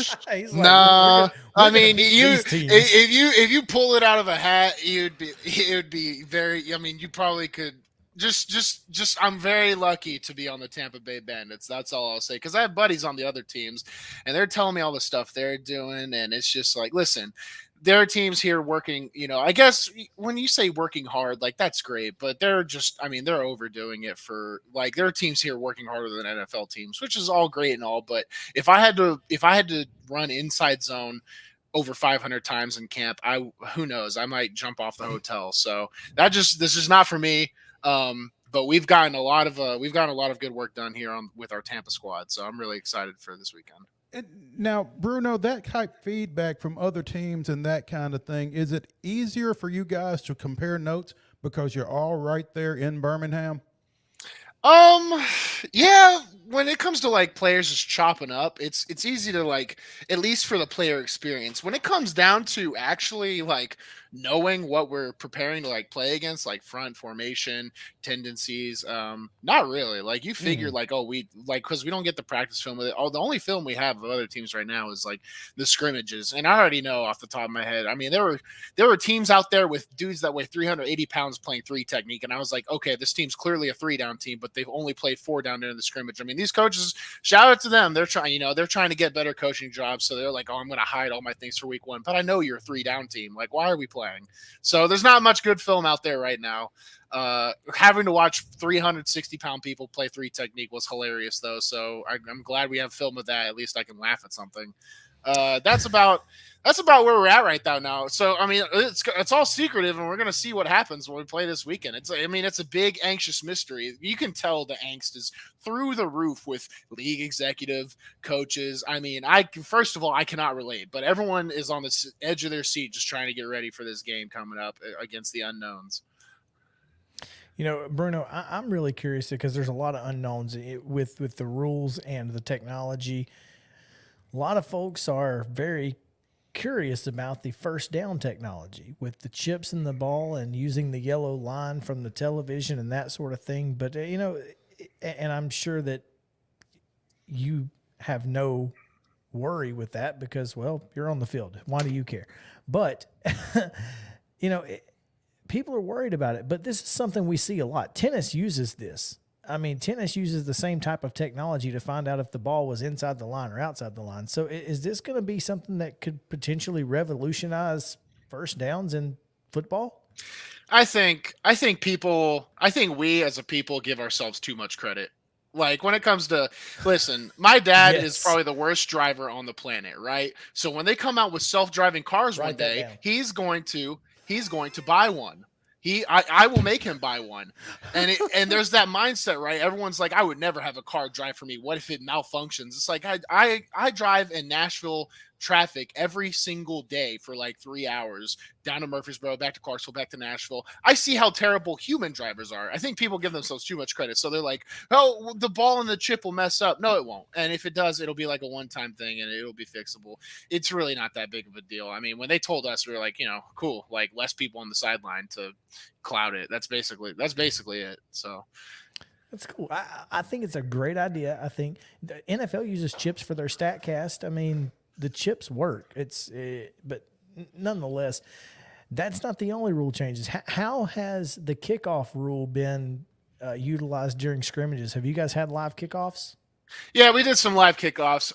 No, if you pull it out of a hat, it would be very. You probably could. Just I'm very lucky to be on the Tampa Bay Bandits. That's all I'll say, because I have buddies on the other teams, and they're telling me all the stuff they're doing, and it's just like, listen. There are teams here working, I guess when you say working hard, like that's great, but they're just, they're overdoing it for like, there are teams here working harder than NFL teams, which is all great and all. But if I had to run inside zone over 500 times in camp, who knows, I might jump off the hotel. So this is not for me. But we've gotten a lot of good work done here with our Tampa squad. So I'm really excited for this weekend. And now, Bruno, that type feedback from other teams and that kind of thing, is it easier for you guys to compare notes because you're all right there in Birmingham? Yeah, when it comes to like players just chopping up, it's easy to like, at least for the player experience. When it comes down to actually like knowing what we're preparing to like play against, like front formation, tendencies, not really. Like you figure like, oh, because we don't get the practice film with it. Oh, the only film we have of other teams right now is like the scrimmages. And I already know off the top of my head. There were teams out there with dudes that weigh 380 pounds playing 3 technique. And I was like, okay, this team's clearly a 3-down team, but they've only played 4 down in the scrimmage. These coaches, shout out to them. They're trying to get better coaching jobs. So they're like, oh, I'm going to hide all my things for week 1, but I know you're a 3-down team. Like, why are we playing? So there's not much good film out there right now. Having to watch 360-pound people play 3 technique was hilarious though. So I'm glad we have film of that. At least I can laugh at something. That's about where we're at right now. So it's all secretive, and we're gonna see what happens when we play this weekend. It's a big anxious mystery. You can tell the angst is through the roof with league executive, coaches. First of all, I cannot relate, but everyone is on the edge of their seat just trying to get ready for this game coming up against the unknowns. Bruno, I'm really curious because there's a lot of unknowns with the rules and the technology. A lot of folks are very curious about the first down technology with the chips in the ball and using the yellow line from the television and that sort of thing. But, and I'm sure that you have no worry with that because, well, you're on the field. Why do you care? But, people are worried about it, but this is something we see a lot. Tennis uses this. Tennis uses the same type of technology to find out if the ball was inside the line or outside the line. So is this going to be something that could potentially revolutionize first downs in football? I think we as a people give ourselves too much credit. Like when it comes to, listen, my dad is probably the worst driver on the planet, right? So when they come out with self-driving cars one day, he's going to buy one. I will make him buy one. And there's that mindset, right? Everyone's like, I would never have a car drive for me. What if it malfunctions? It's like I drive in Nashville traffic every single day for like 3 hours down to Murfreesboro, back to Clarksville, back to Nashville. I see how terrible human drivers are. I think people give themselves too much credit. So they're like, oh, the ball and the chip will mess up. No, it won't. And if it does, it'll be like a one-time thing and it'll be fixable. It's really not that big of a deal. I mean, when they told us, we were like, cool, like less people on the sideline to cloud it. That's basically it. So that's cool. I think it's a great idea. I think the NFL uses chips for their StatCast. I mean, the chips work. But nonetheless, that's not the only rule changes. How has the kickoff rule been utilized during scrimmages? Have you guys had live kickoffs? Yeah, we did some live kickoffs.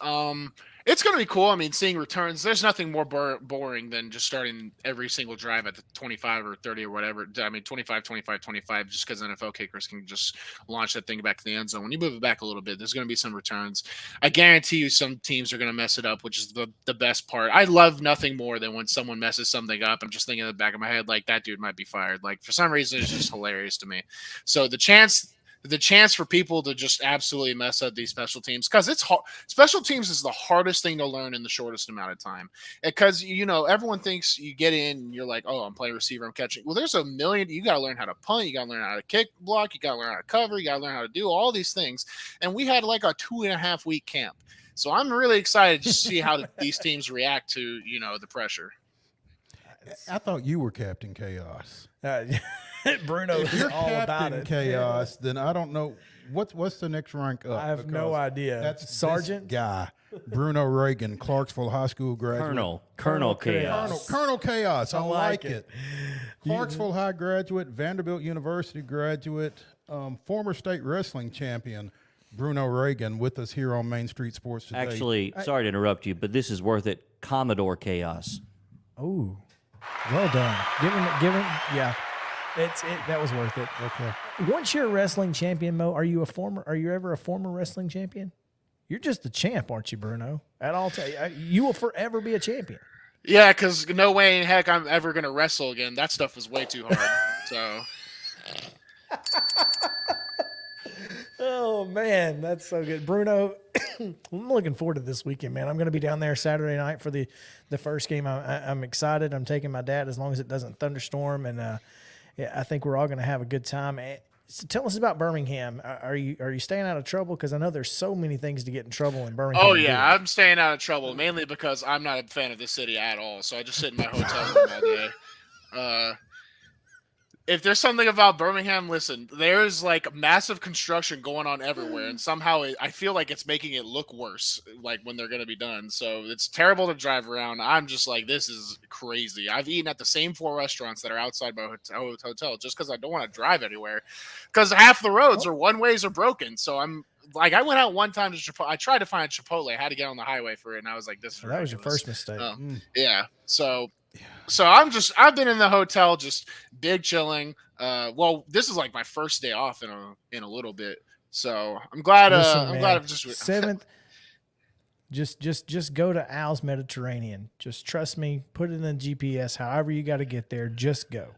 It's going to be cool. I mean, seeing returns, there's nothing more boring than just starting every single drive at the 25 or 30 or whatever. I mean, 25, 25, 25, just because NFL kickers can just launch that thing back to the end zone. When you move it back a little bit, there's going to be some returns. I guarantee you some teams are going to mess it up, which is the best part. I love nothing more than when someone messes something up. I'm just thinking in the back of my head, like, that dude might be fired. Like, for some reason, it's just hilarious to me. So the chance for people to just absolutely mess up these special teams, because it's hard. Special teams is the hardest thing to learn in the shortest amount of time, because everyone thinks you get in and you're like, oh, I'm playing receiver, I'm catching. Well, there's a million. You got to learn how to punt, you got to learn how to kick block, you got to learn how to cover, you got to learn how to do all these things. And we had like a 2.5 week camp, so I'm really excited to see how these teams react to the pressure. I thought you were Captain Chaos. Bruno If is you're all about Captain it. Chaos, then I don't know what's the next rank up. I have no idea. That's Sergeant this guy, Bruno Reagan, Clarksville High School graduate. Colonel Chaos. Colonel Chaos. I like it. Mm-hmm. Clarksville High graduate, Vanderbilt University graduate, former state wrestling champion. Bruno Reagan with us here on Main Street Sports today. Actually, sorry to interrupt you, but this is worth it. Commodore Chaos. Oh, well done. Give him. Yeah, that was worth it. Okay. Once you're a wrestling champion, Mo, are you ever a former wrestling champion? You're just a champ, aren't you, Bruno? At all, you will forever be a champion. Yeah, because no way in heck I'm ever gonna wrestle again. That stuff was way too hard. So. Oh man, that's so good, Bruno. I'm looking forward to this weekend, man. I'm going to be down there Saturday night for the first game. I'm excited. I'm taking my dad as long as it doesn't thunderstorm, and yeah, I think we're all going to have a good time. So tell us about Birmingham. Are you staying out of trouble? Because I know there's so many things to get in trouble in Birmingham. Oh yeah, I'm staying out of trouble mainly because I'm not a fan of this city at all. So I just sit in my hotel room all day. If there's something about Birmingham, listen, there's like massive construction going on everywhere, and somehow I feel like it's making it look worse, like when they're going to be done. So it's terrible to drive around. I'm just like, this is crazy. I've eaten at the same 4 restaurants that are outside my hotel just because I don't want to drive anywhere, because half the roads or one ways are broken. So I'm like, I went out one time to Chipotle. I tried to find Chipotle. I had to get on the highway for it, and I was like, this is ridiculous. That was your first mistake. Yeah. So I've been in the hotel just big chilling. Well, this is like my first day off in a little bit. So I'm glad I've just 7th. Just go to Al's Mediterranean. Just trust me, put it in the GPS. However you got to get there, just go.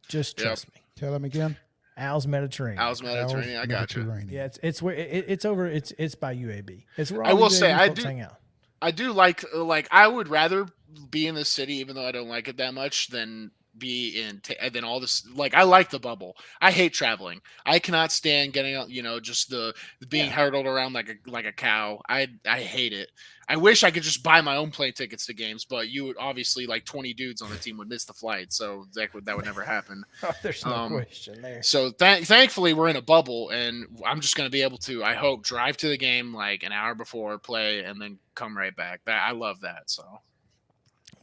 Just trust me. Tell him again. Al's Mediterranean. Al's Mediterranean. I got you. Yeah, it's where it's over. It's by UAB. It's where all I will UAB say folks hang out. I do like I would rather be in the city, even though I don't like it that much, than be than all this. Like, I like the bubble. I hate traveling. I cannot stand getting out, just the being hurdled around like a cow. I hate it. I wish I could just buy my own plane tickets to games, but you would obviously, like 20 dudes on the team would miss the flight, so that would never happen. There's no question there. So thankfully we're in a bubble, and I'm just going to be able to, I hope, drive to the game like an hour before play and then come right back. I love that. So,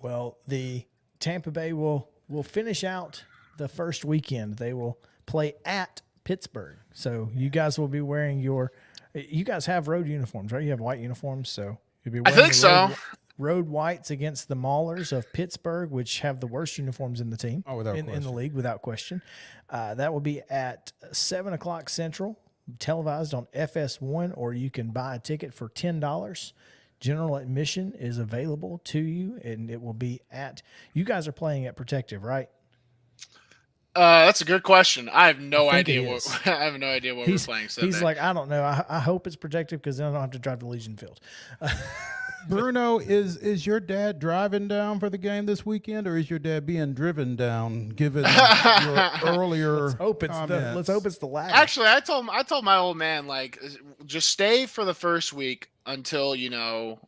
well, the Tampa Bay will finish out the first weekend. They will play at Pittsburgh. So you guys will be wearing you guys have road uniforms, right? You have white uniforms, so you'll be wearing road whites against the Maulers of Pittsburgh, which have the worst uniforms in the team. In the league, without question. That will be at 7:00 Central, televised on FS1, or you can buy a ticket for $10. General admission is available to you, and it will be you guys are playing at Protective, right? That's a good question. I have no I think idea it what is. I have no idea what we're playing Sunday. He's like, I don't know. I hope it's protected because then I don't have to drive to Legion Field. Bruno, is your dad driving down for the game this weekend, or is your dad being driven down? Given your earlier comments? Let's hope it's the latter. Actually, I told my old man, like, just stay for the first week until,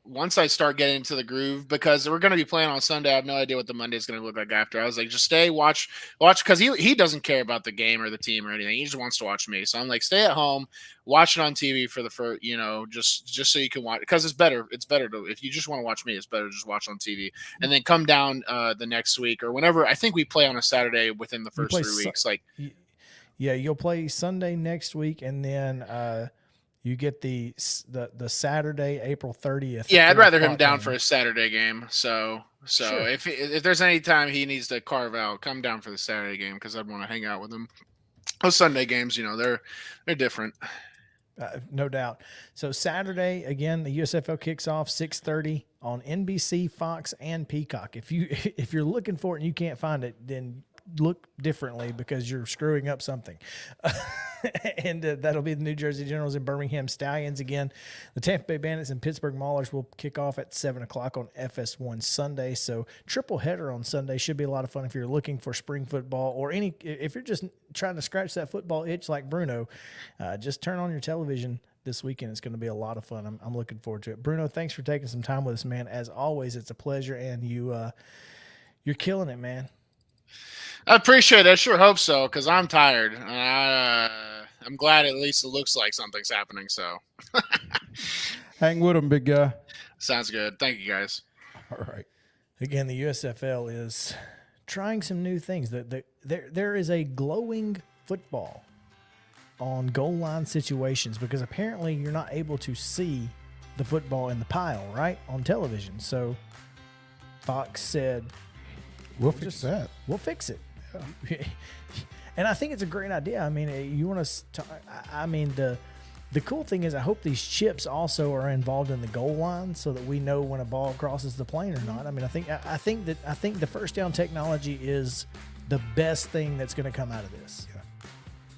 once I start getting into the groove, because we're going to be playing on Sunday. I have no idea what the Monday is going to look like after. I was like, just stay, watch, because he doesn't care about the game or the team or anything. He just wants to watch me. So I'm like, stay at home, watch it on TV for the first, just so you can watch, because it's better. It's better to, if you just want to watch me, it's better to just watch on TV and then come down the next week or whenever. I think we play on a Saturday within the first 3 weeks. Yeah, you'll play Sunday next week, and then you get the Saturday, April 30th. Yeah, I'd rather him down for a Saturday game. So sure. If there's any time he needs to carve out, come down for the Saturday game because I'd want to hang out with him. Those Sunday games, they're different. No doubt. So Saturday again, the USFL kicks off 6:30 on NBC, Fox, and Peacock. If you're looking for it and you can't find it, then look differently because you're screwing up something. And that'll be the New Jersey Generals and Birmingham Stallions again. The Tampa Bay Bandits and Pittsburgh Maulers will kick off at 7 o'clock on FS1 Sunday. So triple header on Sunday should be a lot of fun if you're looking for spring football or if you're just trying to scratch that football itch like Bruno. Just turn on your television this weekend. It's going to be a lot of fun. I'm looking forward to it. Bruno, thanks for taking some time with us, man. As always, it's a pleasure, and you're killing it, man. I appreciate it. I sure hope so, because I'm tired. I'm glad at least it looks like something's happening. So hang with him, big guy. Sounds good. Thank you, guys. All right. Again, the USFL is trying some new things. There is a glowing football on goal line situations because apparently you're not able to see the football in the pile, right, on television. So Fox said, we'll fix that. We'll fix it. Yeah. And I think it's a great idea. I mean, you want to the cool thing is I hope these chips also are involved in the goal line so that we know when a ball crosses the plane or not. I mean, I think the first down technology is the best thing that's going to come out of this. Yeah.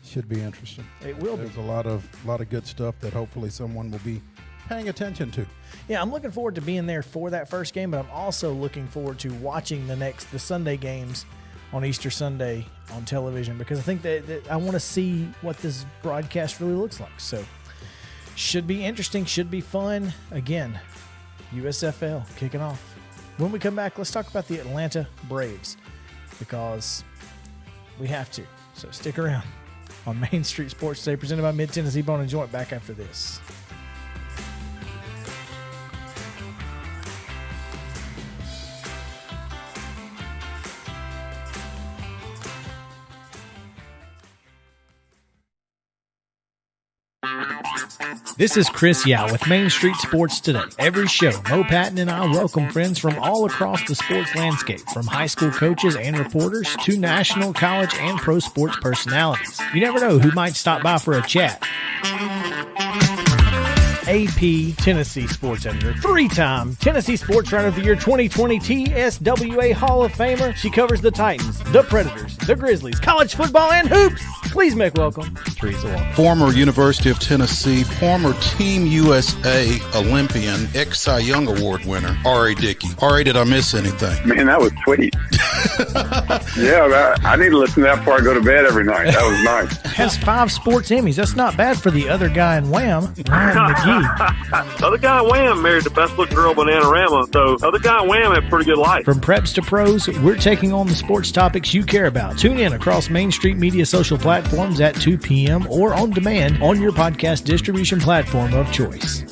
Should be interesting. It will There's a lot of good stuff that hopefully someone will be paying attention to. Yeah, I'm looking forward to being there for that first game, but I'm also looking forward to watching the Sunday games on Easter Sunday on television because I think that I want to see what this broadcast really looks like. So should be interesting, should be fun. Again, USFL kicking off. When we come back, let's talk about the Atlanta Braves because we have to. So stick around on Main Street Sports Today, presented by Mid-Tennessee Bone & Joint. Back after this. This is Chris Yao with Main Street Sports Today. Every show, Mo Patton and I welcome friends from all across the sports landscape, from high school coaches and reporters to national, college, and pro sports personalities. You never know who might stop by for a chat. AP Tennessee Sports Editor, three-time Tennessee Sports Writer of the Year 2020 TSWA Hall of Famer. She covers the Titans, the Predators, the Grizzlies, college football, and hoops. Please make welcome Teresa Walker. Former University of Tennessee, former Team USA Olympian, ex-Cy Young Award winner, R.A. Dickey. R.A., did I miss anything? Man, that was sweet. Yeah, I need to listen to that before I go to bed every night. That was nice. Has 5 sports Emmys. That's not bad for the other guy in Wham, Ryan McGee. The other guy in Wham married the best looking girl, Bananarama, so the other guy in Wham had a pretty good life. From preps to pros, we're taking on the sports topics you care about. Tune in across Main Street Media social platforms at 2 p.m. or on demand on your podcast distribution platform of choice.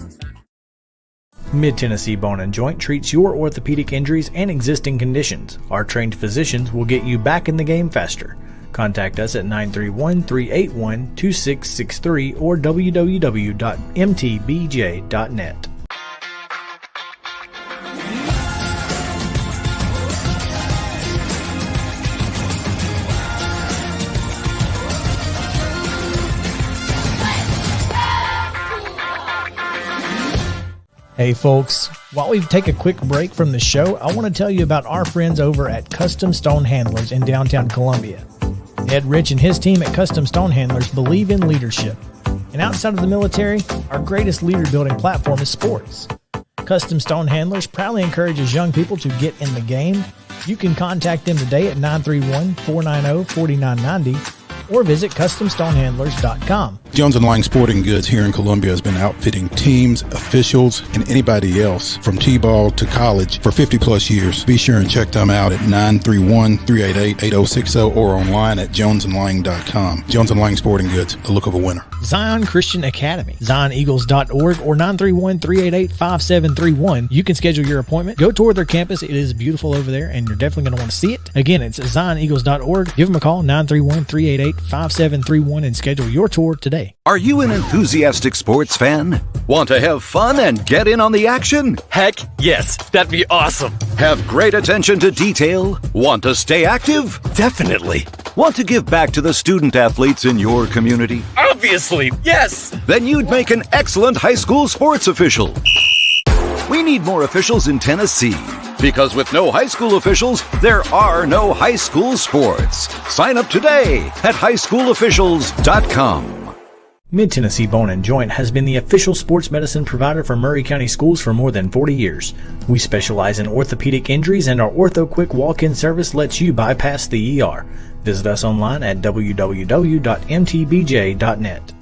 Mid-Tennessee Bone & Joint treats your orthopedic injuries and existing conditions. Our trained physicians will get you back in the game faster. Contact us at 931-381-2663 or www.mtbj.net. Hey folks, while we take a quick break from the show, I want to tell you about our friends over at Custom Stone Handlers in downtown Columbia. Ed Rich and his team at Custom Stone Handlers believe in leadership. And outside of the military, our greatest leader building platform is sports. Custom Stone Handlers proudly encourages young people to get in the game. You can contact them today at 931-490-4990 or visit CustomStonehandlers.com. Jones & Lang Sporting Goods here in Columbia has been outfitting teams, officials, and anybody else from T-ball to college for 50-plus years. Be sure and check them out at 931-388-8060 or online at jonesandlang.com. Jones & Lang Sporting Goods, the look of a winner. Zion Christian Academy, ZionEagles.org or 931-388-5731. You can schedule your appointment. Go tour their campus. It is beautiful over there, and you're definitely going to want to see it. Again, it's ZionEagles.org. Give them a call, 931-388-5731, and schedule your tour today. Are you an enthusiastic sports fan? Want to have fun and get in on the action? Heck yes, that'd be awesome. Have great attention to detail? Want to stay active? Definitely. Want to give back to the student athletes in your community? Obviously, yes. Then you'd make an excellent high school sports official. We need more officials in Tennessee, because with no high school officials, there are no high school sports. Sign up today at highschoolofficials.com. Mid-Tennessee Bone & Joint has been the official sports medicine provider for Maury County Schools for more than 40 years. We specialize in orthopedic injuries, and our Ortho Quick walk-in service lets you bypass the ER. Visit us online at www.mtbj.net.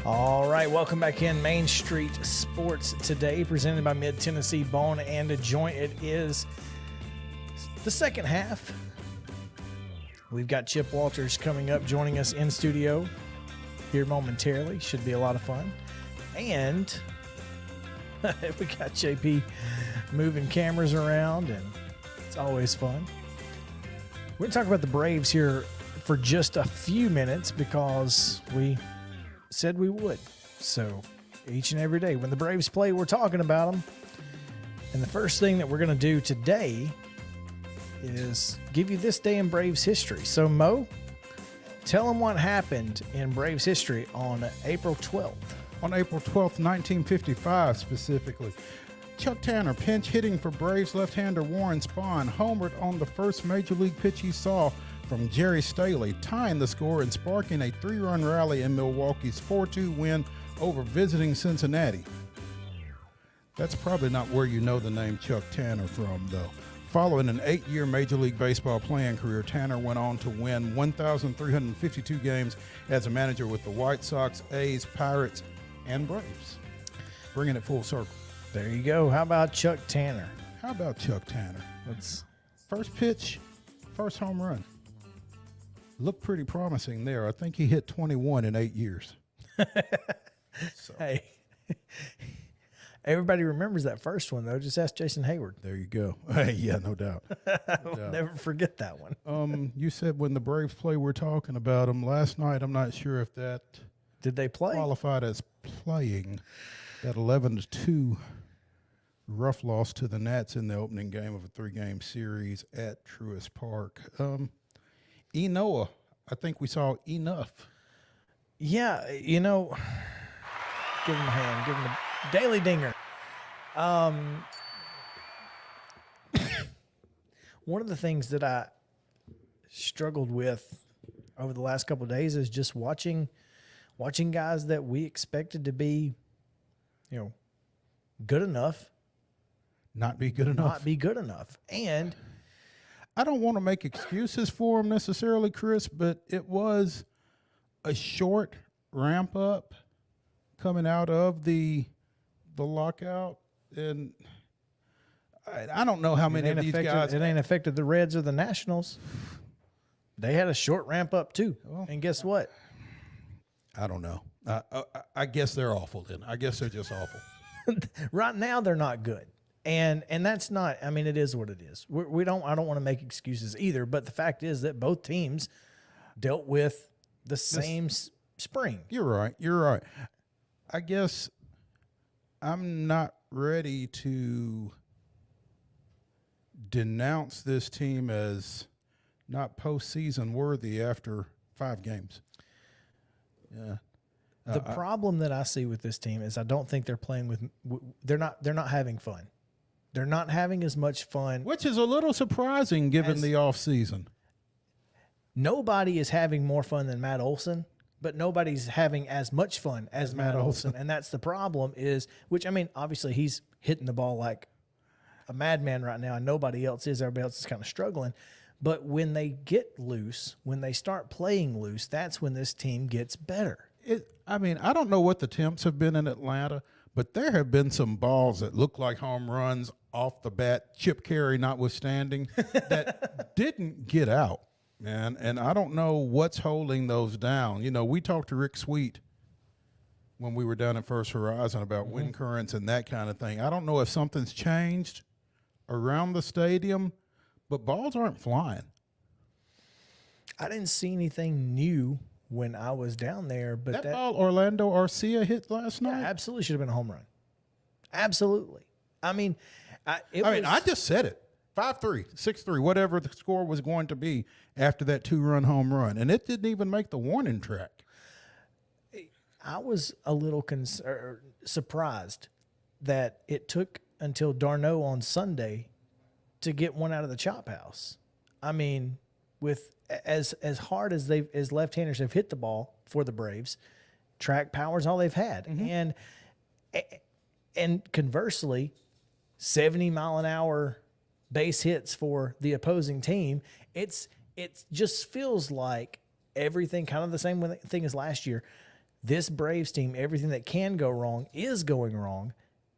All right, welcome back in Main Street Sports today, presented by Mid-Tennessee Bone & Joint. It is the second half. We've got Chip Walters coming up, joining us in studio here momentarily. Should be a lot of fun. And we got JP moving cameras around, and it's always fun. We're going to talk about the Braves here for just a few minutes because we said we would. So each and every day when the Braves play, we're talking about them. And the first thing that we're going to do today is give you this day in Braves history. So Mo, tell them what happened in Braves history on April 12th. On April 12th, 1955 specifically, Chuck Tanner, pinch hitting for Braves left-hander Warren Spahn, homered on the first major league pitch he saw from Jerry Staley, tying the score and sparking a 3-run rally in Milwaukee's 4-2 win over visiting Cincinnati. That's probably not where you know the name Chuck Tanner from, though. Following an 8-year Major League Baseball playing career, Tanner went on to win 1,352 games as a manager with the White Sox, A's, Pirates, and Braves. Bringing it full circle. There you go. How about Chuck Tanner? How about Chuck Tanner? Let's first pitch, first home run. Looked pretty promising there. I think he hit 21 in 8 years. So. Hey, everybody remembers that first one, though. Just ask Jason Hayward. There you go. Yeah, no doubt. I'll never forget that one. You said when the Braves play, we're talking about them. Last night, I'm not sure if that did they play qualified as playing. That 11-2 rough loss to the Nats in the opening game of a 3-game series at Truist Park. Enoa, I think we saw enough. Yeah, you know, give him a hand, give him a daily dinger. One of the things that I struggled with over the last couple of days is just watching guys that we expected to be, you know, good enough. Not be good enough. And I don't want to make excuses for him necessarily, Chris, but it was a short ramp up coming out of the lockout, and I don't know how many of these guys. It ain't affected the Reds or the Nationals. They had a short ramp up too, and guess what? I don't know. I guess they're awful. Then I guess they're just awful. Right now, they're not good. And that's not, I mean, it is what it is. I don't want to make excuses either, but the fact is that both teams dealt with the same spring. You're right. I guess I'm not ready to denounce this team as not postseason worthy after 5 games. Yeah. The problem that I see with this team is I don't think they're playing with. They're not having fun. They're not having as much fun, which is a little surprising given the off season. Nobody is having more fun than Matt Olson, but nobody's having as much fun as Matt Olson, and that's the problem. Which I mean, obviously he's hitting the ball like a madman right now, and nobody else is. Everybody else is kind of struggling. But when they get loose, when they start playing loose, that's when this team gets better. I mean, I don't know what the temps have been in Atlanta, but there have been some balls that look like home runs off the bat, Chip Carey notwithstanding, that didn't get out, man. And I don't know what's holding those down. You know, we talked to Rick Sweet when we were down at First Horizon about wind currents and that kind of thing. I don't know if something's changed around the stadium, but balls aren't flying. I didn't see anything new when I was down there, but that ball Orlando Arcia hit last night, absolutely should have been a home run. Absolutely. I mean, I just said it. 5-3, 6-3, whatever the score was going to be after that 2-run home run, and it didn't even make the warning track. I was a little surprised that it took until Darno on Sunday to get one out of the chop house. I mean, with as hard as left-handers have hit the ball for the Braves, track power's all they've had. And conversely, 70-mile-an-hour base hits for the opposing team. It just feels like everything, kind of the same thing as last year. This Braves team, everything that can go wrong is going wrong,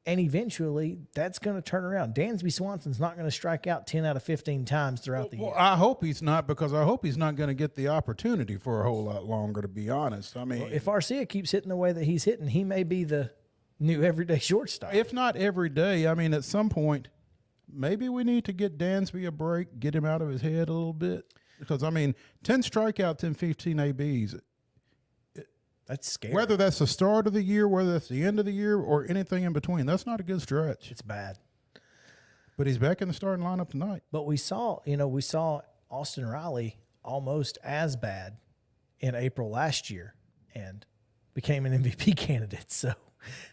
and eventually that's going to turn around. Dansby Swanson's not going to strike out 10 out of 15 times throughout the year. I hope he's not, because I hope he's not going to get the opportunity for a whole lot longer, to be honest. I mean, if Arcia keeps hitting the way that he's hitting, he may be the new everyday shortstop. If not every day, I mean, at some point, maybe we need to get Dansby a break, get him out of his head a little bit. Because, I mean, 10 strikeouts and 15 ABs. That's scary. Whether that's the start of the year, whether that's the end of the year, or anything in between, that's not a good stretch. It's bad. But he's back in the starting lineup tonight. But we saw Austin Riley almost as bad in April last year and became an MVP candidate. So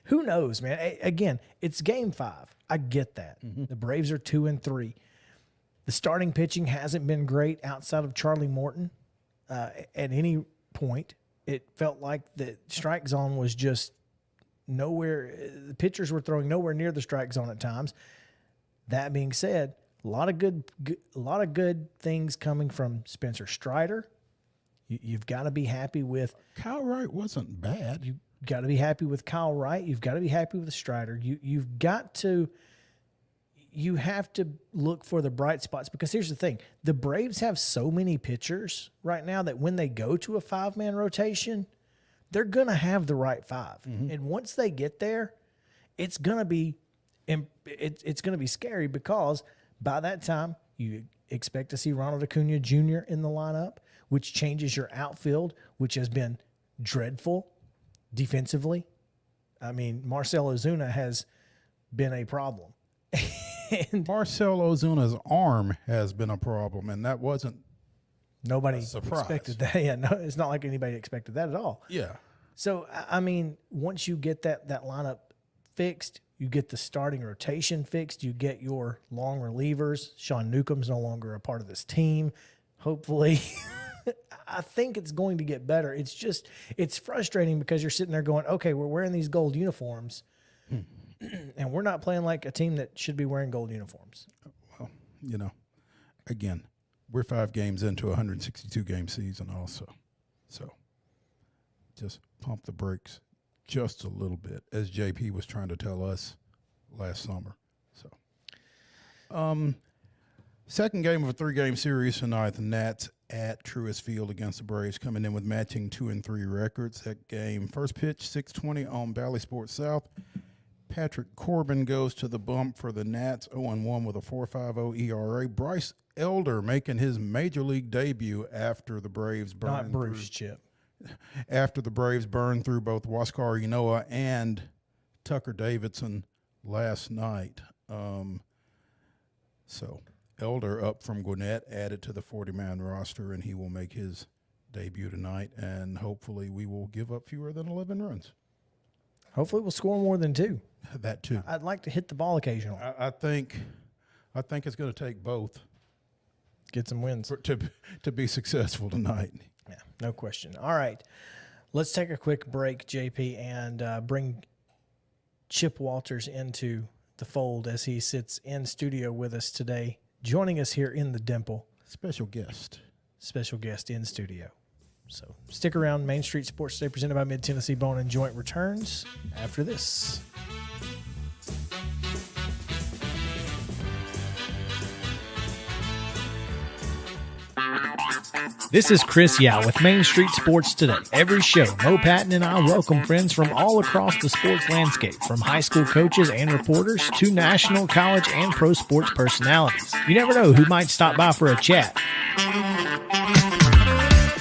who knows, man? Again, it's Game 5. I get that. The Braves are 2-3. The starting pitching hasn't been great outside of Charlie Morton at any point. It felt like the strike zone was just nowhere. The pitchers were throwing nowhere near the strike zone at times. That being said, a lot of good things coming from Spencer Strider. You've got to be happy with Kyle Wright. Wasn't bad. You got to be happy with Kyle Wright. You've got to be happy with Strider. You have to look for the bright spots, because here's the thing. The Braves have so many pitchers right now that when they go to a 5-man rotation, they're going to have the right 5. And once they get there, it's going to be scary, because by that time you expect to see Ronald Acuna Jr. in the lineup, which changes your outfield, which has been dreadful defensively. I mean, Marcell Ozuna has been a problem. And Marcell Ozuna's arm has been a problem, and that wasn't nobody expected that. Yeah, no, it's not like anybody expected that at all. Yeah. So I mean, once you get that lineup fixed, you get the starting rotation fixed, you get your long relievers. Sean Newcomb's no longer a part of this team. Hopefully, I think it's going to get better. It's frustrating, because you're sitting there going, okay, we're wearing these gold uniforms. And we're not playing like a team that should be wearing gold uniforms. Well, again, we're 5 games into a 162-game season also. So just pump the brakes just a little bit, as JP was trying to tell us last summer. So, second game of a 3-game series tonight, the Nats at Truist Field against the Braves, coming in with matching 2-3 records. That game, first pitch, 6:20 on Bally Sports South. Patrick Corbin goes to the bump for the Nats, 0-1 with a 4.50 ERA. Bryce Elder making his major league debut after the Braves burned Not Bruce, Chip. After the Braves burned through both Huascar Ynoa and Tucker Davidson last night. So Elder up from Gwinnett, added to the 40-man roster, and he will make his debut tonight, and hopefully we will give up fewer than 11 runs. Hopefully we'll score more than 2. That too. I'd like to hit the ball occasionally. I think it's going to take both. Get some wins. To be successful tonight. Yeah, no question. All right. Let's take a quick break, JP, and bring Chip Walters into the fold as he sits in studio with us today, joining us here in the Dimple. Special guest In studio. So stick around. Main Street Sports Today, presented by Mid-Tennessee Bone and Joint, returns after this. This is Chris Yao with Main Street Sports Today. Every show, Mo Patton and I welcome friends from all across the sports landscape, from high school coaches and reporters to national, college, and pro sports personalities. You never know who might stop by for a chat.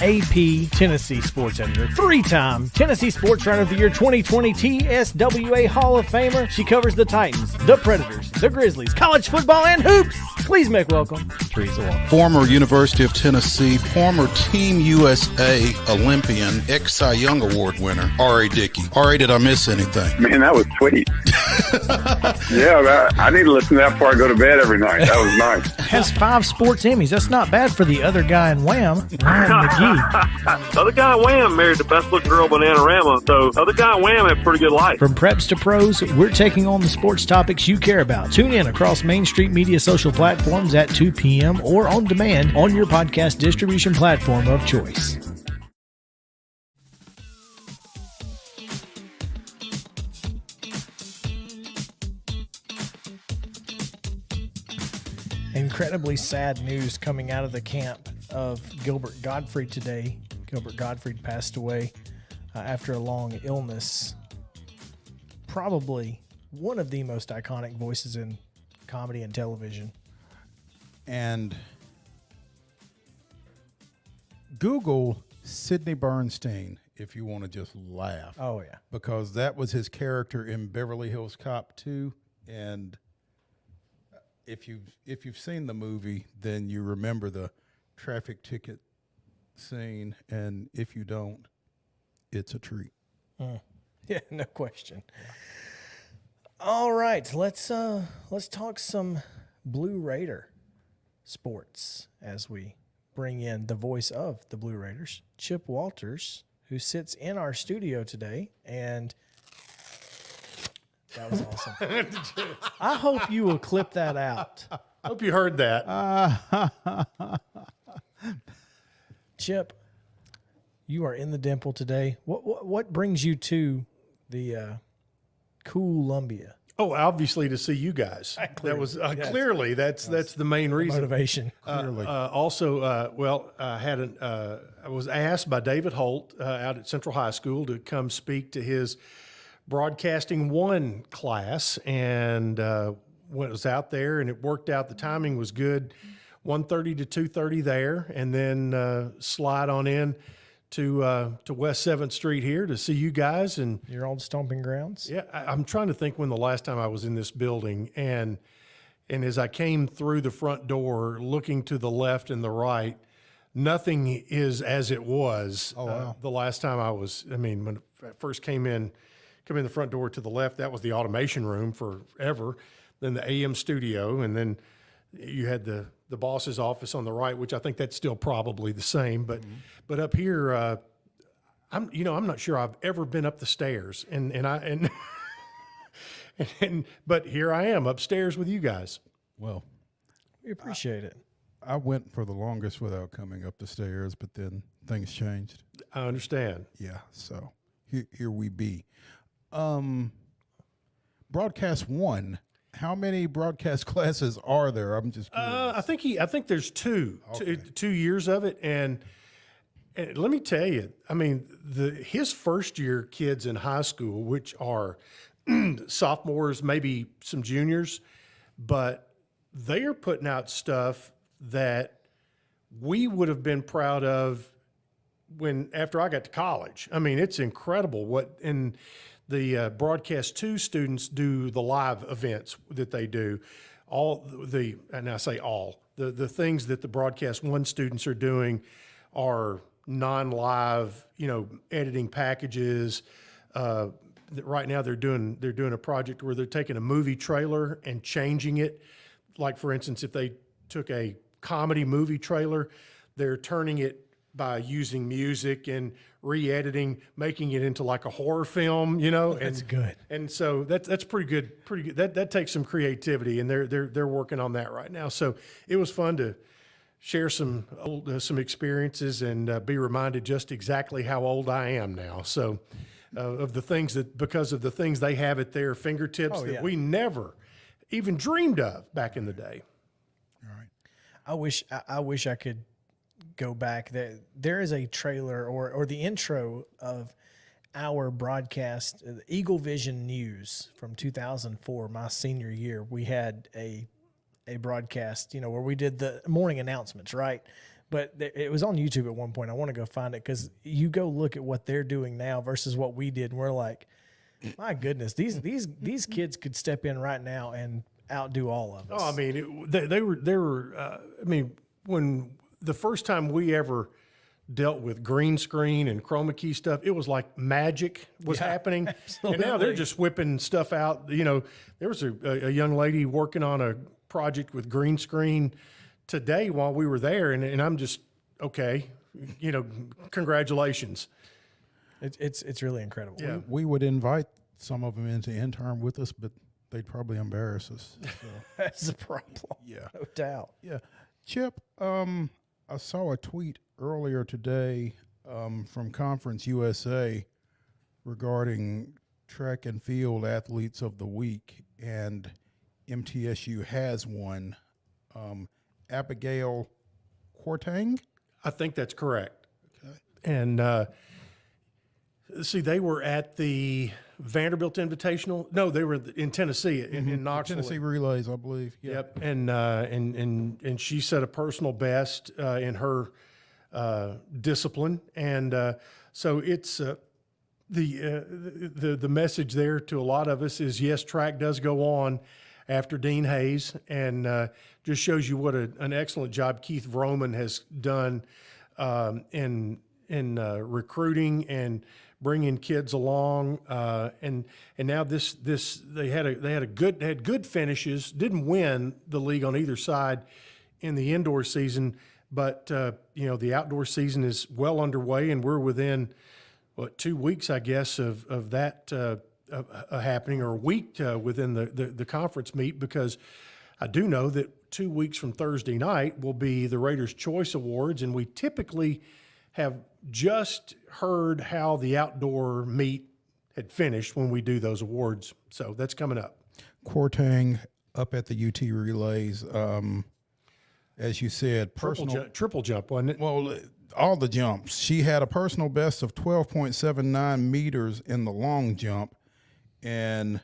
AP Tennessee Sports Editor, 3-time Tennessee Sports Writer of the Year 2020 TSWA Hall of Famer. She covers the Titans, the Predators, the Grizzlies, college football, and hoops. Please make welcome Teresa Walker. Former University of Tennessee, former Team USA Olympian, ex-Cy Young Award winner, R.A. Dickey. R.A., did I miss anything? Man, that was sweet. Yeah, I need to listen to that before I go to bed every night. That was nice. Has 5 sports Emmys. That's not bad for the other guy in Wham, Ryan McGee. Other guy Wham married the best looking girl Bananarama, so other guy Wham had a pretty good life. From preps to pros, we're taking on the sports topics you care about. Tune in across Main Street Media social platforms at 2 p.m. or on demand on your podcast distribution platform of choice. Incredibly sad news coming out of the camp of Gilbert Gottfried today. Gilbert Gottfried passed away after a long illness. Probably one of the most iconic voices in comedy and television. And Google Sidney Bernstein if you want to just laugh. Oh, yeah. Because that was his character in Beverly Hills Cop 2, and if you've seen the movie, then you remember the traffic ticket scene, and if you don't, it's a treat. Yeah, no question. All right, let's talk some Blue Raider sports as we bring in the voice of the Blue Raiders, Chip Walters, who sits in our studio today, and that was awesome. I hope you will clip that out. Hope you heard that. Chip, you are in the Dimple today. What brings you to the Columbia? Oh, obviously to see you guys. Clearly, that was yes. Clearly that's the main reason. Motivation. Clearly. I was asked by David Holt out at Central High School to come speak to his Broadcasting 1 class, and was out there, and it worked out. The timing was good, 1:30 to 2:30 there, and then slide on in to West 7th Street here to see you guys. And your old stomping grounds. Yeah, I'm trying to think when the last time I was in this building, and as I came through the front door, looking to the left and the right, nothing is as it was. Oh, wow. The last time I was. I mean, when I first came in the front door to the left, that was the automation room forever. Then the AM studio, and then you had the boss's office on the right, which I think that's still probably the same. But but up here, I'm not sure I've ever been up the stairs, and but here I am upstairs with you guys. Well, we appreciate it. I went for the longest without coming up the stairs, but then things changed. I understand. Yeah, so here we be. Broadcast 1. How many broadcast classes are there? I'm just curious. I think there's 2, Okay. 2 years of it, and let me tell you, I mean, his first year kids in high school, which are sophomores, maybe some juniors, but they are putting out stuff that we would have been proud of after I got to college. I mean, it's incredible what in the Broadcast 2 students do, the live events that they do. And I say all, the things that the Broadcast 1 students are doing are non-live, editing packages. Right now they're doing a project where they're taking a movie trailer and changing it. Like, for instance, if they took a comedy movie trailer, they're turning it by using music and re-editing, making it into like a horror film, That's good. And so that's pretty good. Pretty good. That takes some creativity, and they're working on that right now. So it was fun to share some experiences and be reminded just exactly how old I am now. So of the things because of the things they have at their fingertips that we never even dreamed of back in the day. All right. I wish I could go back. There is a trailer or the intro of our broadcast, Eagle Vision News from 2004, my senior year. We had a broadcast, where we did the morning announcements, right? But it was on YouTube at one point. I want to go find it because you go look at what they're doing now versus what we did, and we're like, my goodness, these kids could step in right now and outdo all of us. Oh, I mean, they were. I mean, when the first time we ever dealt with green screen and chroma key stuff, it was like magic was happening. Absolutely. And now they're just whipping stuff out. There was a young lady working on a project with green screen today while we were there, and I'm just, okay, congratulations. It's really incredible. Yeah. We would invite some of them in to intern with us, but they'd probably embarrass us. So. That's the problem. Yeah. No doubt. Yeah. Chip, I saw a tweet earlier today from Conference USA regarding track and field athletes of the week, and MTSU has one. Abigail Quartang? I think that's correct. Okay. And see, they were at the Vanderbilt Invitational. No, they were in Tennessee, in Knoxville. Tennessee Relays, I believe. Yeah. Yep. And she set a personal best in her discipline, and so it's the message there to a lot of us is, yes, track does go on after Dean Hayes, and just shows you what an excellent job Keith Vroman has done in recruiting and bringing kids along, and now this they had good finishes. Didn't win the league on either side in the indoor season, but the outdoor season is well underway, and we're within 2 weeks, I guess, of that happening, or a week within the conference meet, because I do know that 2 weeks from Thursday night will be the Raiders' Choice Awards, and we typically have just heard how the outdoor meet had finished when we do those awards. So that's coming up. Quartang up at the UT Relays, as you said, triple jump, wasn't it? Well, all the jumps. She had a personal best of 12.79 meters in the long jump, and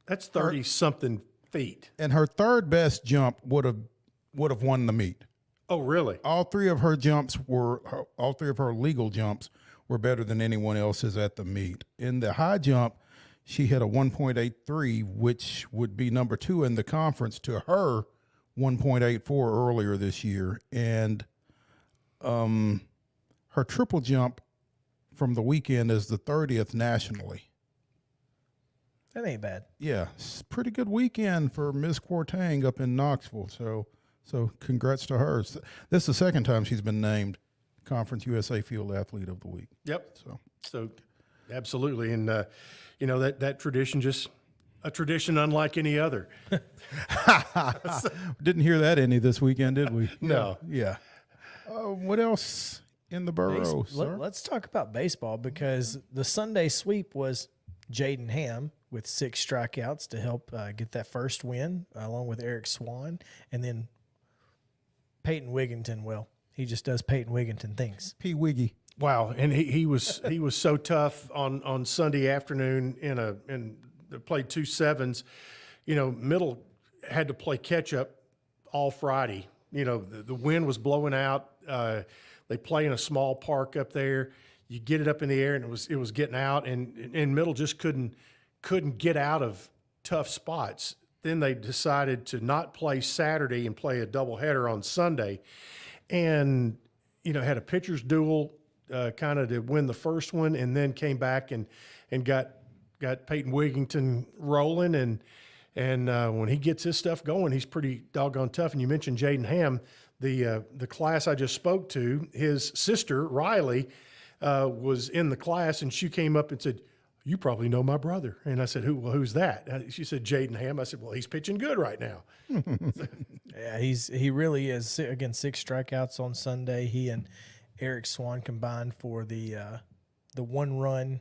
that's 30-something feet. And her third best jump would have won the meet. Oh, really? All three of her legal jumps were better than anyone else's at the meet. In the high jump, she hit a 1.83, which would be number 2 in the conference to her 1.84 earlier this year. And her triple jump from the weekend is the 30th nationally. That ain't bad. Yeah, it's a pretty good weekend for Ms. Quartang up in Knoxville. So congrats to her. This is the second time she's been named Conference USA Field Athlete of the Week. Yep. So absolutely. And, that tradition, just a tradition unlike any other. Didn't hear that any this weekend, did we? No. Yeah. What else in the borough, sir? Let's talk about baseball, because the Sunday sweep was Jaden Ham with 6 strikeouts to help get that first win, along with Eric Swan. And then Peyton Wigginton, he just does Peyton Wigginton things. P. Wiggy. Wow, and he was so tough on Sunday afternoon and played 2 sevens. Middle had to play catch up all Friday. The wind was blowing out. They play in a small park up there. You get it up in the air, and it was getting out, and Middle just couldn't get out of tough spots. Then they decided to not play Saturday and play a doubleheader on Sunday, and had a pitcher's duel kind of to win the first one, and then came back and got Peyton Wigington rolling. And when he gets his stuff going, he's pretty doggone tough. And you mentioned Jaden Ham, the class I just spoke to, his sister, Riley, was in the class, and she came up and said, "You probably know my brother." And I said, who's that? She said, Jaden Ham. I said, well, he's pitching good right now. Yeah, he really is. Again, 6 strikeouts on Sunday. He and Eric Swan combined for the 1-run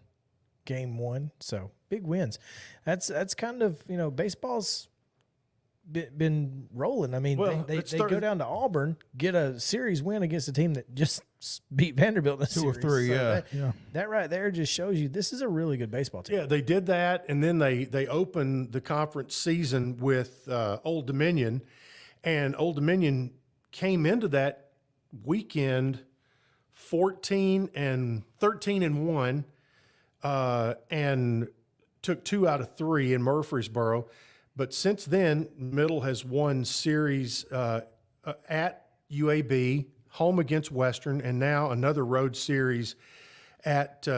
game 1. So big wins. That's kind of, baseball's been rolling. I mean, Well, they go down to Auburn, get a series win against a team that just beat Vanderbilt in the 2 series. or 3, So yeah. that right there just shows you this is a really good baseball team. Yeah, they did that, and then they opened the conference season with Old Dominion, and Old Dominion came into that weekend 13-1, and took 2 out of 3 in Murfreesboro. But since then, Middle has won series at UAB, home against Western, and now another road series at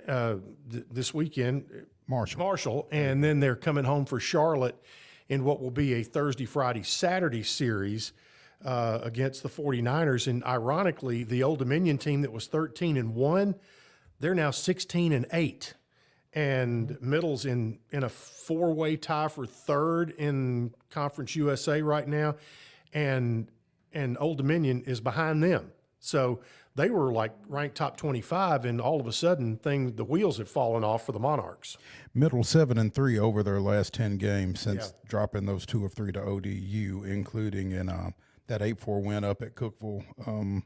this weekend, Marshall, and then they're coming home for Charlotte in what will be a Thursday, Friday, Saturday series against the 49ers. And ironically, the Old Dominion team that was 13-1, they're now 16-8. And Middle's in a 4-way tie for 3rd in Conference USA right now, and Old Dominion is behind them. So they were like ranked top 25, and all of a sudden the wheels have fallen off for the Monarchs. Middle 7-3 over their last 10 games since dropping those 2 of 3 to ODU, including in that 8-4 win up at Cookeville a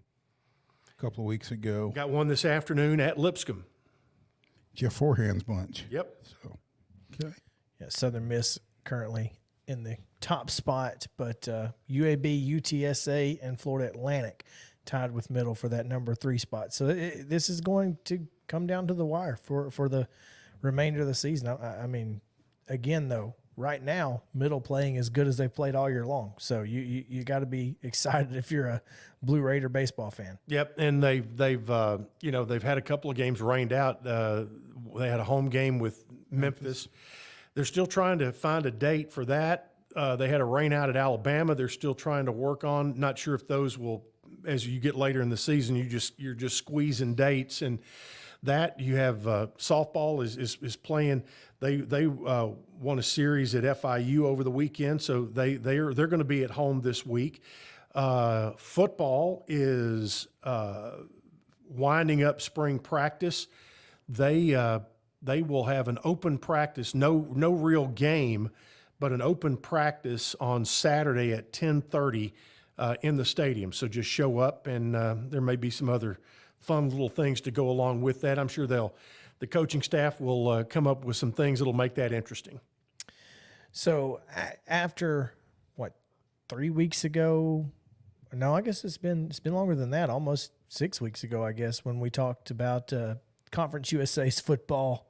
couple of weeks ago. Got one this afternoon at Lipscomb. Jeff Forehand's bunch. Yep. So, okay. Yeah, Southern Miss currently in the top spot, but UAB, UTSA, and Florida Atlantic tied with Middle for that number 3 spot. So this is going to come down to the wire for the remainder of the season. I mean, again, though, right now, Middle playing as good as they've played all year long. So you got to be excited if you're a Blue Raider baseball fan. Yep, and they've had a couple of games rained out. They had a home game with Memphis. They're still trying to find a date for that. They had a rain out at Alabama. They're still trying to work on. Not sure if those will, as you get later in the season, you're just squeezing dates. And that you have softball is playing. They won a series at FIU over the weekend, so they're going to be at home this week. Football is winding up spring practice. They will have an open practice, no real game, but an open practice on Saturday at 10:30 in the stadium. So just show up, and there may be some other fun little things to go along with that. I'm sure the coaching staff will come up with some things that'll make that interesting. So after 3 weeks ago? No, I guess it's been longer than that. Almost 6 weeks ago, I guess, when we talked about Conference USA's football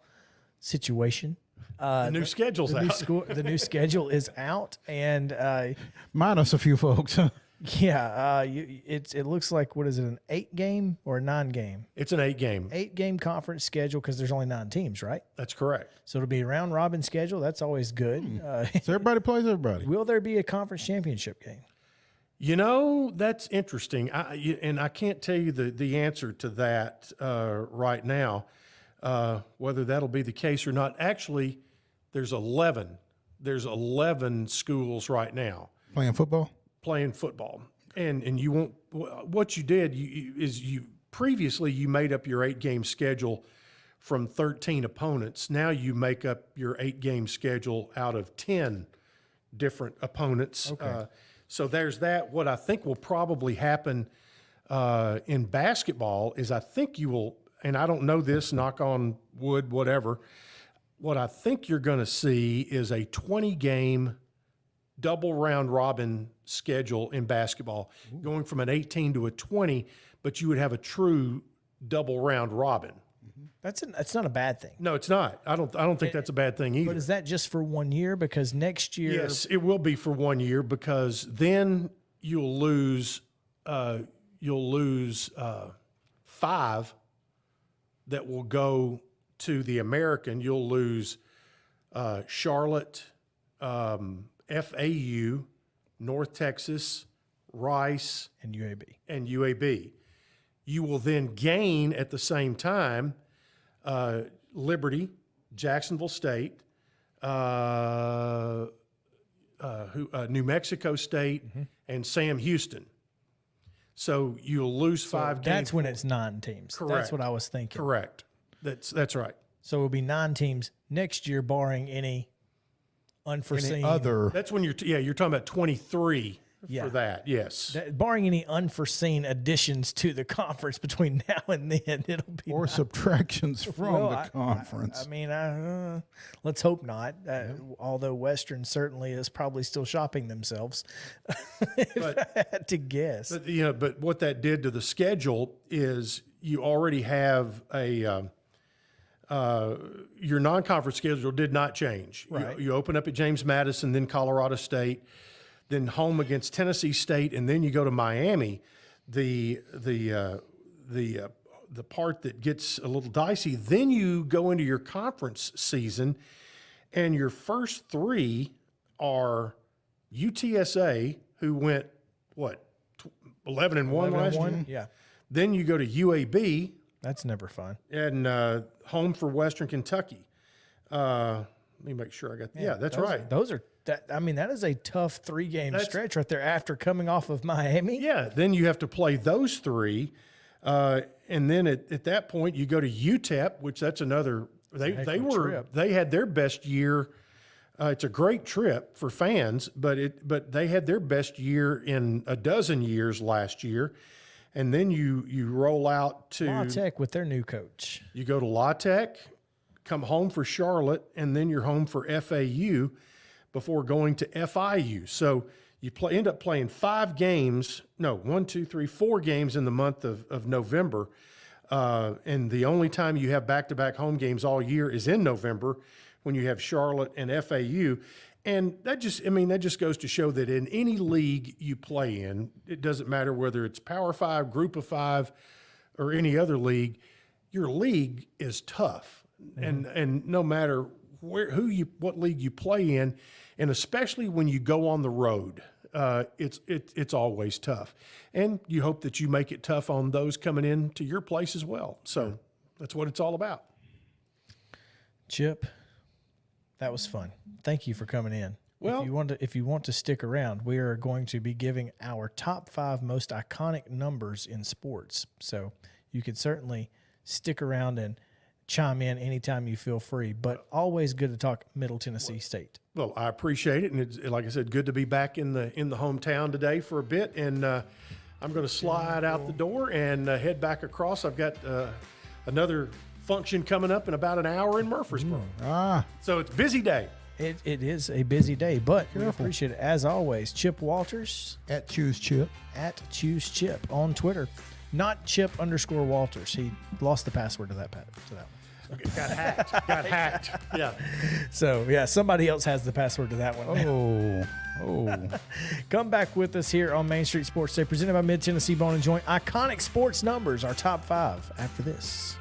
situation. The new schedule's out. The new schedule is out, and minus a few folks. Yeah, it looks like, what is it, an 8-game or a 9-game? It's an 8-game. 8-game conference schedule because there's only 9 teams, right? That's correct. So it'll be a round robin schedule. That's always good. So everybody plays everybody. Will there be a conference championship game? That's interesting. I can't tell you the answer to that right now, whether that'll be the case or not. Actually, there's 11 schools right now Playing football, and you won't. What you did is previously you made up your 8-game schedule from 13 opponents. Now you make up your 8-game schedule out of 10 different opponents. Okay. So there's that. What I think will probably happen in basketball is I think you will, and I don't know this, knock on wood, whatever. What I think you're going to see is a 20-game double round robin schedule in basketball, going from an 18 to a 20, but you would have a true double round robin. That's not a bad thing. No, it's not. I don't think that's a bad thing either. But is that just for 1 year? Because next year, yes, it will be for 1 year, 5 that will go to the American. You'll lose Charlotte, FAU, North Texas, Rice, and UAB. You will then gain at the same time Liberty, Jacksonville State, New Mexico State, and Sam Houston. So you'll lose 5 games. That's when it's 9 teams. Correct. That's what I was thinking. Correct. That's right. So it'll be 9 teams next year, barring any unforeseen That's when you're talking about 23 for that. Yes. Barring any unforeseen additions to the conference between now and then, it'll be or subtractions from the conference. I mean, let's hope not. Although Western certainly is probably still shopping themselves, if I had to guess. But what that did to the schedule is you already have a your non-conference schedule did not change. Right. You open up at James Madison, then Colorado State, then home against Tennessee State, and then you go to Miami. The part that gets a little dicey. Then you go into your conference season, and your first 3 are UTSA, who went 11-1 last year. Yeah. Then you go to UAB. That's never fun. And home for Western Kentucky. Let me make sure I got. Yeah, that's right. That is a tough 3-game stretch right there after coming off of Miami. Yeah, then you have to play those 3, and then at that point you go to UTEP, which that's another. They had their best year. It's a great trip for fans, but they had their best year in a dozen years last year. And then you roll out to La Tech with their new coach. You go to La Tech, come home for Charlotte, and then you're home for FAU before going to FIU. So you end up playing 4 games in the month of November. And the only time you have back-to-back home games all year is in November when you have Charlotte and FAU. And that just goes to show that in any league you play in, it doesn't matter whether it's Power 5, Group of 5, or any other league, your league is tough. Mm-hmm. And no matter what league you play in, and especially when you go on the road, it's always tough. And you hope that you make it tough on those coming into your place as well. So that's what it's all about. Chip, that was fun. Thank you for coming in. Well, if you want to stick around, we are going to be giving our top 5 most iconic numbers in sports. So you can certainly stick around and chime in anytime you feel free, but always good to talk Middle Tennessee State. Well, I appreciate it, and it's, like I said, good to be back in the hometown today for a bit. And I'm going to slide out the door and head back across. I've got another function coming up in about an hour in Murfreesboro. So it's a busy day. It is a busy day, but we appreciate it. As always, Chip Walters. At Choose Chip. At Choose Chip on Twitter. Not Chip_Walters. He lost the password to that one. Got hacked. Yeah. So, yeah, somebody else has the password to that one. Oh. Come back with us here on Main Street Sports Day, presented by Mid-Tennessee Bone & Joint. Iconic sports numbers, our top 5 after this.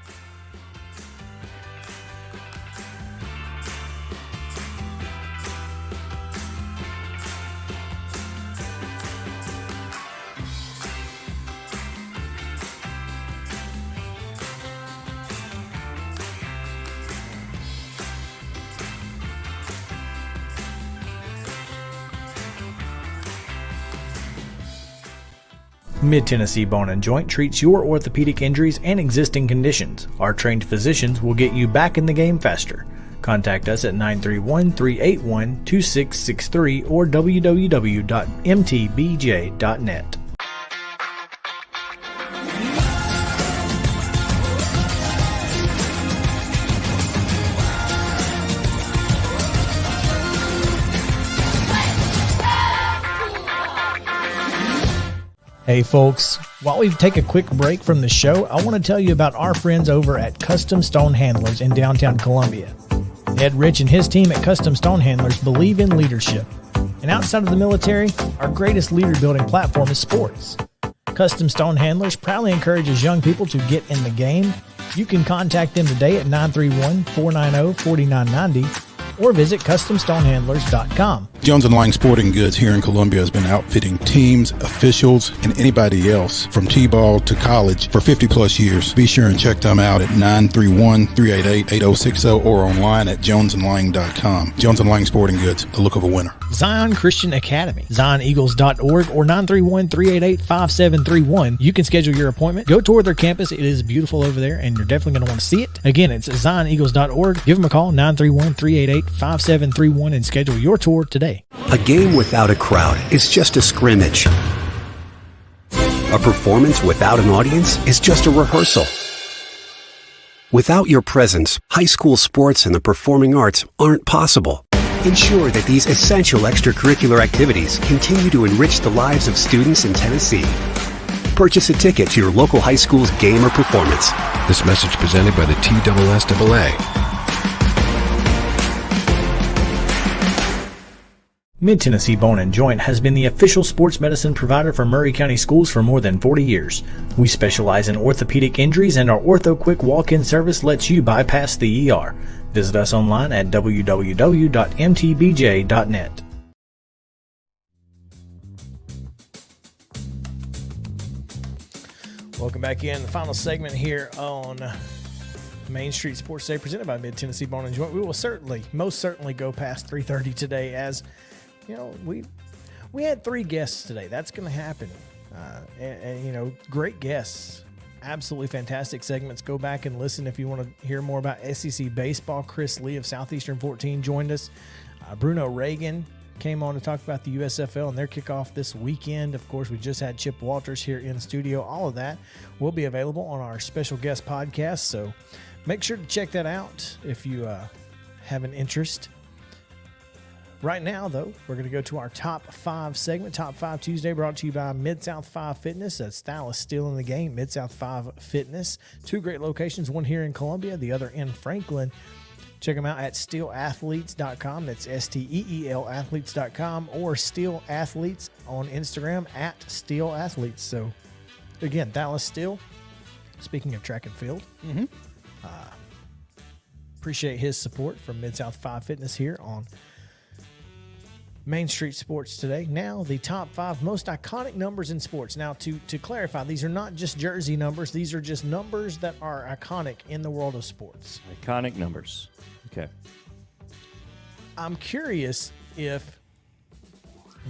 Mid-Tennessee Bone & Joint treats your orthopedic injuries and existing conditions. Our trained physicians will get you back in the game faster. Contact us at 931-381-2663 or www.mtbj.net. Hey folks, while we take a quick break from the show, I want to tell you about our friends over at Custom Stone Handlers in downtown Columbia. Ed Rich and his team at Custom Stone Handlers believe in leadership. And outside of the military, our greatest leader building platform is sports. Custom Stone Handlers proudly encourages young people to get in the game. You can contact them today at 931-490-4990 or visit CustomStonehandlers.com. Jones & Lang Sporting Goods here in Columbia has been outfitting teams, officials, and anybody else from T-ball to college for 50-plus years. Be sure and check them out at 931-388-8060 or online at jonesandlang.com. Jones & Lang Sporting Goods, the look of a winner. Zion Christian Academy, ZionEagles.org or 931-388-5731. You can schedule your appointment. Go tour their campus. It is beautiful over there, and you're definitely going to want to see it. Again, it's ZionEagles.org. Give them a call, 931-388-5731, and schedule your tour today. A game without a crowd is just a scrimmage. A performance without an audience is just a rehearsal. Without your presence, high school sports and the performing arts aren't possible. Ensure that these essential extracurricular activities continue to enrich the lives of students in Tennessee. Purchase a ticket to your local high school's game or performance. This message presented by the TSSAA. Mid-Tennessee Bone & Joint has been the official sports medicine provider for Maury County Schools for more than 40 years. We specialize in orthopedic injuries, and our Ortho Quick walk-in service lets you bypass the ER. Visit us online at www.mtbj.net. Welcome back in. The final segment here on Main Street Sports Day presented by Mid-Tennessee Bone & Joint. We will most certainly go past 3:30 today, as you know, we had 3 guests today. That's going to happen. And you know, great guests. Absolutely fantastic segments. Go back and listen if you want to hear more about SEC baseball. Chris Lee of Southeastern 14 joined us. Bruno REAGAN came on to talk about the USFL and their kickoff this weekend. Of course, we just had Chip Walters here in studio. All of that will be available on our special guest podcast, so make sure to check that out if you have an interest. Right now, though, we're going to go to our Top 5 segment. Top 5 Tuesday brought to you by Mid-South 5 Fitness. That's Dallas still in the game. Mid-South 5 Fitness. 2 great locations, one here in Columbia, the other in Franklin. Check them out at steelathletes.com. That's STEEL athletes.com, or Steel Athletes on Instagram at Steel Athletes. So, again, Dallas Steel. Speaking of track and field, appreciate his support from Mid-South 5 Fitness here on Main Street Sports today. Now, the top 5 most iconic numbers in sports. Now, to clarify, these are not just jersey numbers. These are just numbers that are iconic in the world of sports. Iconic numbers. Okay. I'm curious if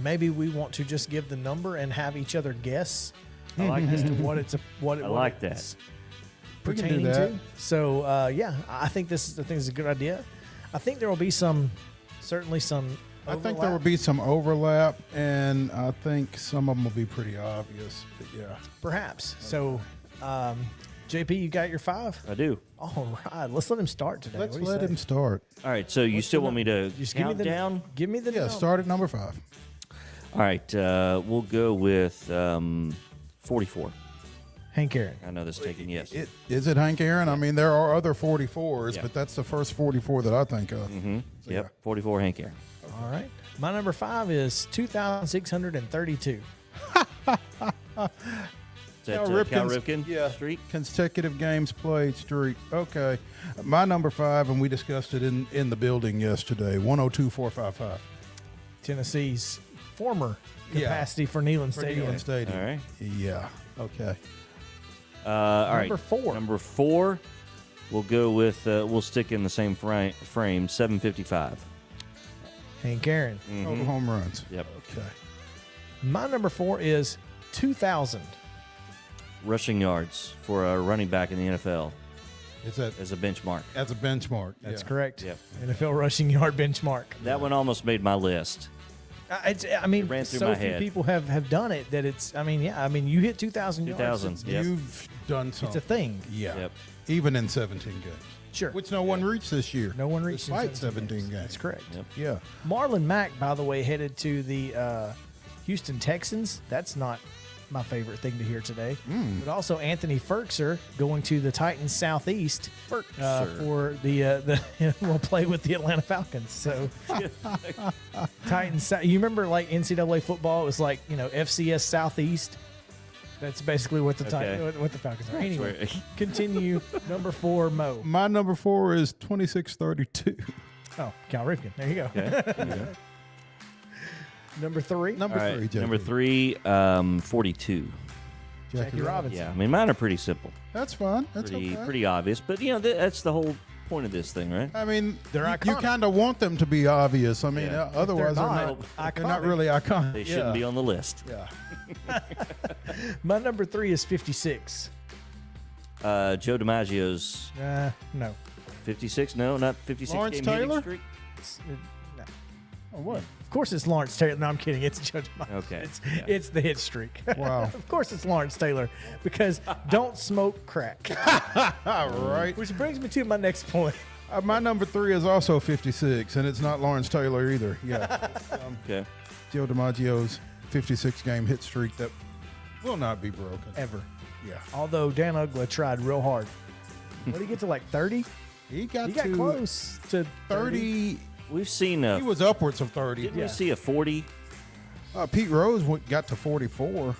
maybe we want to just give the number and have each other guess I like as that. to what it's pertaining to. So, I think this is a good idea. I think there will be certainly some overlap. I think there will be some overlap, and I think some of them will be pretty obvious. But yeah, perhaps. So, JP, you got your 5? I do. All right, let's let him start today. Let's let him start. All right, so you still want me to count down? Give me the number. Start at number 5. All right, we'll go with 44. Hank Aaron. I know this taking yes. Is it Hank Aaron? I mean, there are other 44s, but that's the first 44 that I think of. Mm-hmm. So, yep, 44 Hank Aaron. All right. My number 5 is 2,632. Is that Cal Ripken streak? Consecutive games played streak. Okay. My number 5, and we discussed it in the building yesterday, 102,455. Tennessee's former capacity for Neyland Stadium. All right. Yeah. Okay. All right. Number 4. Number 4, we'll go with, we'll stick in the same frame, 755. Hank Aaron. Total home runs. Yep. Okay. My number 4 is 2,000. Rushing yards for a running back in the NFL. Is that as a benchmark? As a benchmark. That's correct. Yep. NFL rushing yard benchmark. That one almost made my list. I mean, ran through so my few head. people have done it that it's. I mean, you hit 2,000 yards. 2,000. Yep. You've done something. It's a thing. Yeah. Yep. Even in 17 games. Sure. Which no one reached this year. No one reached despite in 17 games. That's correct. Yep. Yeah. Marlon Mack, by the way, headed to the Houston Texans. That's not my favorite thing to hear today. But also Anthony Ferkser going to the Titans Southeast for the will play with the Atlanta Falcons. So Titans. You remember like NCAA football? It was like FCS Southeast. That's basically what the Okay. what the Falcons are. That's Anyway, where- continue. Number 4, Mo. My number 4 is 2632. Oh, Cal Ripken. There you go. Okay. There you go. Number 3, Number All right, 3, JP. number 3, 42. Jackie Robinson. Yeah, I mean, mine are pretty simple. That's fine. That's Pretty, okay. pretty obvious. But, that's the whole point of this thing, right? I mean, They're you iconic. kind of want them to be obvious. I mean, Yeah. otherwise they're not not really iconic. They shouldn't be on the list. Yeah. My number 3 is 56. Joe DiMaggio's No. 56? No, not 56 Lawrence game hitting Taylor? streak. No. Or what? Of course it's Lawrence Taylor. No, I'm kidding. It's Judge Miles. Okay. It's the hit streak. Wow. Of course it's Lawrence Taylor because don't smoke crack. All right. Which brings me to my next point. My number 3 is also 56, and it's not Lawrence Taylor either. Yeah. Okay. Joe DiMaggio's 56 game hit streak that will not be broken. Ever. Yeah. Although Dan Ugla tried real hard. What did he get to, like 30? He got to close to 30. We've seen He was upwards of 30. Didn't we see a 40? Pete Rose got to 44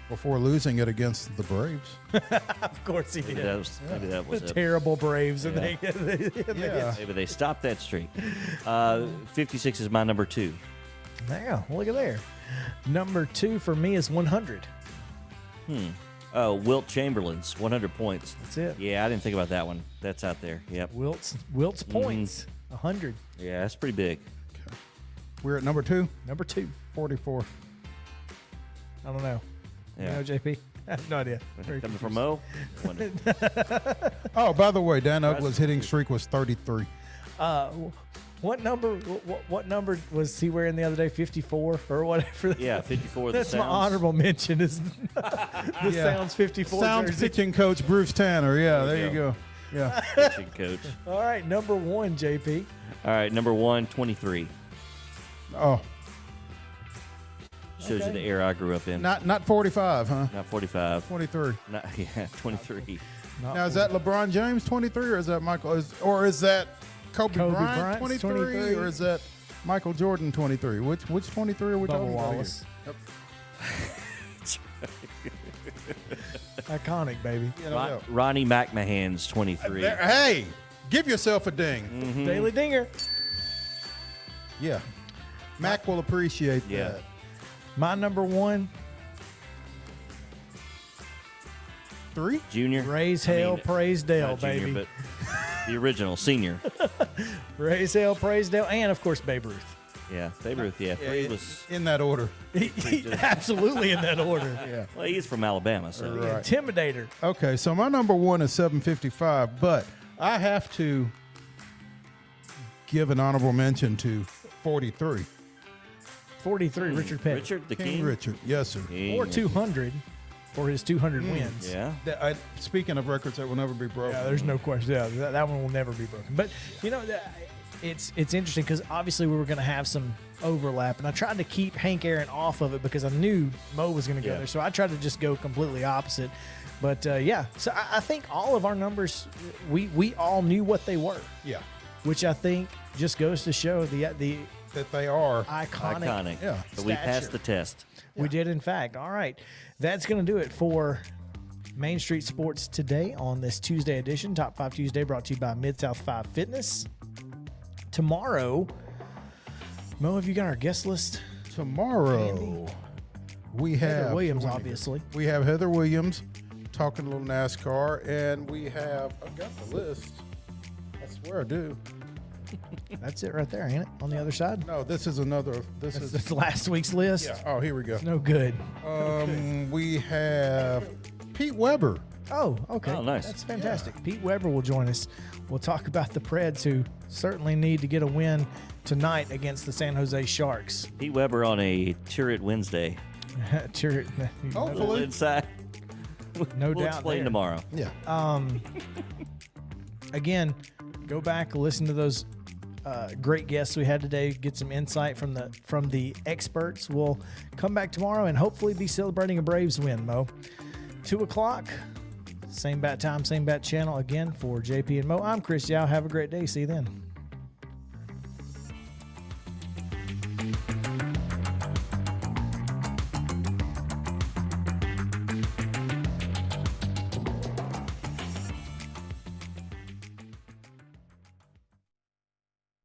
before losing it against the Braves. Of course he Maybe did. that was The it. terrible Braves. And Yeah. Yeah. Maybe they stopped that streak. 56 is my number 2. Now, look at there. Number 2 for me is 100. Oh, Wilt Chamberlain's 100 points. That's it. Yeah, I didn't think about that one. That's out there. Yep. Wilt's points. 100. Yeah, that's pretty big. We're at number 2, Number 2. 44. I don't know. Yeah. You know, JP? I have no idea. Very Coming from confused. Mo? Oh, by the way, Dan Ugla's hitting streak was 33. What number was he wearing the other day? 54 or whatever. Yeah, 54 of the That's my Sounds. honorable mention. Is the Sounds 54 Sounds jersey. pitching coach Bruce Tanner. Yeah, there you go. Yeah. Pitching coach. All right, number 1, JP. All right, number 1, 23. Oh, Shows you Okay. the era I grew up in. not 45, huh? Not 45. 23. Not, yeah, 23. Now is that LeBron James 23 or is that Michael? Or is that Kobe Bryant Bryant's 23 or is that Michael Jordan 23? Which 23 are we Bubba talking about? Wallace. Here? Iconic, baby. You know, Ronnie McMahon's 23. hey, give yourself a ding. Mm-hmm. Daily Dinger. Yeah, Mac will appreciate Yeah. that. My number 1, 3. Junior. Raise I Hell, mean, Praise Dale, not junior, baby. but the original senior. Raise Hell, Praise Dale, and of course Babe Ruth. Yeah, Babe Ruth. Yeah, three was. In that order. Absolutely in that order. Yeah. Well, he's from Alabama, so. Right. Intimidator. Okay, so my number 1 is 755, but I have to give an honorable mention to 43. 43, Richard Petty. Richard the King King. Richard, yes, sir. King. Or 200 for his 200 wins. Yeah. Speaking of records that will never be broken. Yeah, there's no question. Yeah, that one will never be broken. But, it's interesting because obviously we were going to have some overlap, and I tried to keep Hank Aaron off of it because I knew Mo was going to go there. So I tried to just go completely opposite. But, so I think all of our numbers, we all knew what they were. Yeah. Which I think just goes to show the that they are iconic. Yeah. But we passed the test. We did, in fact. All right. That's going to do it for Main Street Sports today on this Tuesday edition. Top 5 Tuesday brought to you by Mid-South 5 Fitness. Tomorrow, Mo, have you got our guest list? Tomorrow, we have Heather Williams, obviously. We have Heather Williams talking a little NASCAR, and we have, I've got the list. I swear I do. That's it right there, ain't it? On the other side? No, this is another. That's last week's list. Yeah. Oh, here we go. It's no good. We have Pete Weber. Oh, okay. Oh, nice. That's fantastic. Pete Weber will join us. We'll talk about the Preds, who certainly need to get a win tonight against the San Jose Sharks. Pete Weber on a Turret Wednesday. Cheer- Hopefully. Inside. No We'll doubt explain there. tomorrow. Yeah. Again, go back, listen to those great guests we had today, get some insight from the experts. We'll come back tomorrow and hopefully be celebrating a Braves win, Mo. 2:00, same bat time, same bat channel again for JP and Mo. I'm Chris Yao. Have a great day. See you then.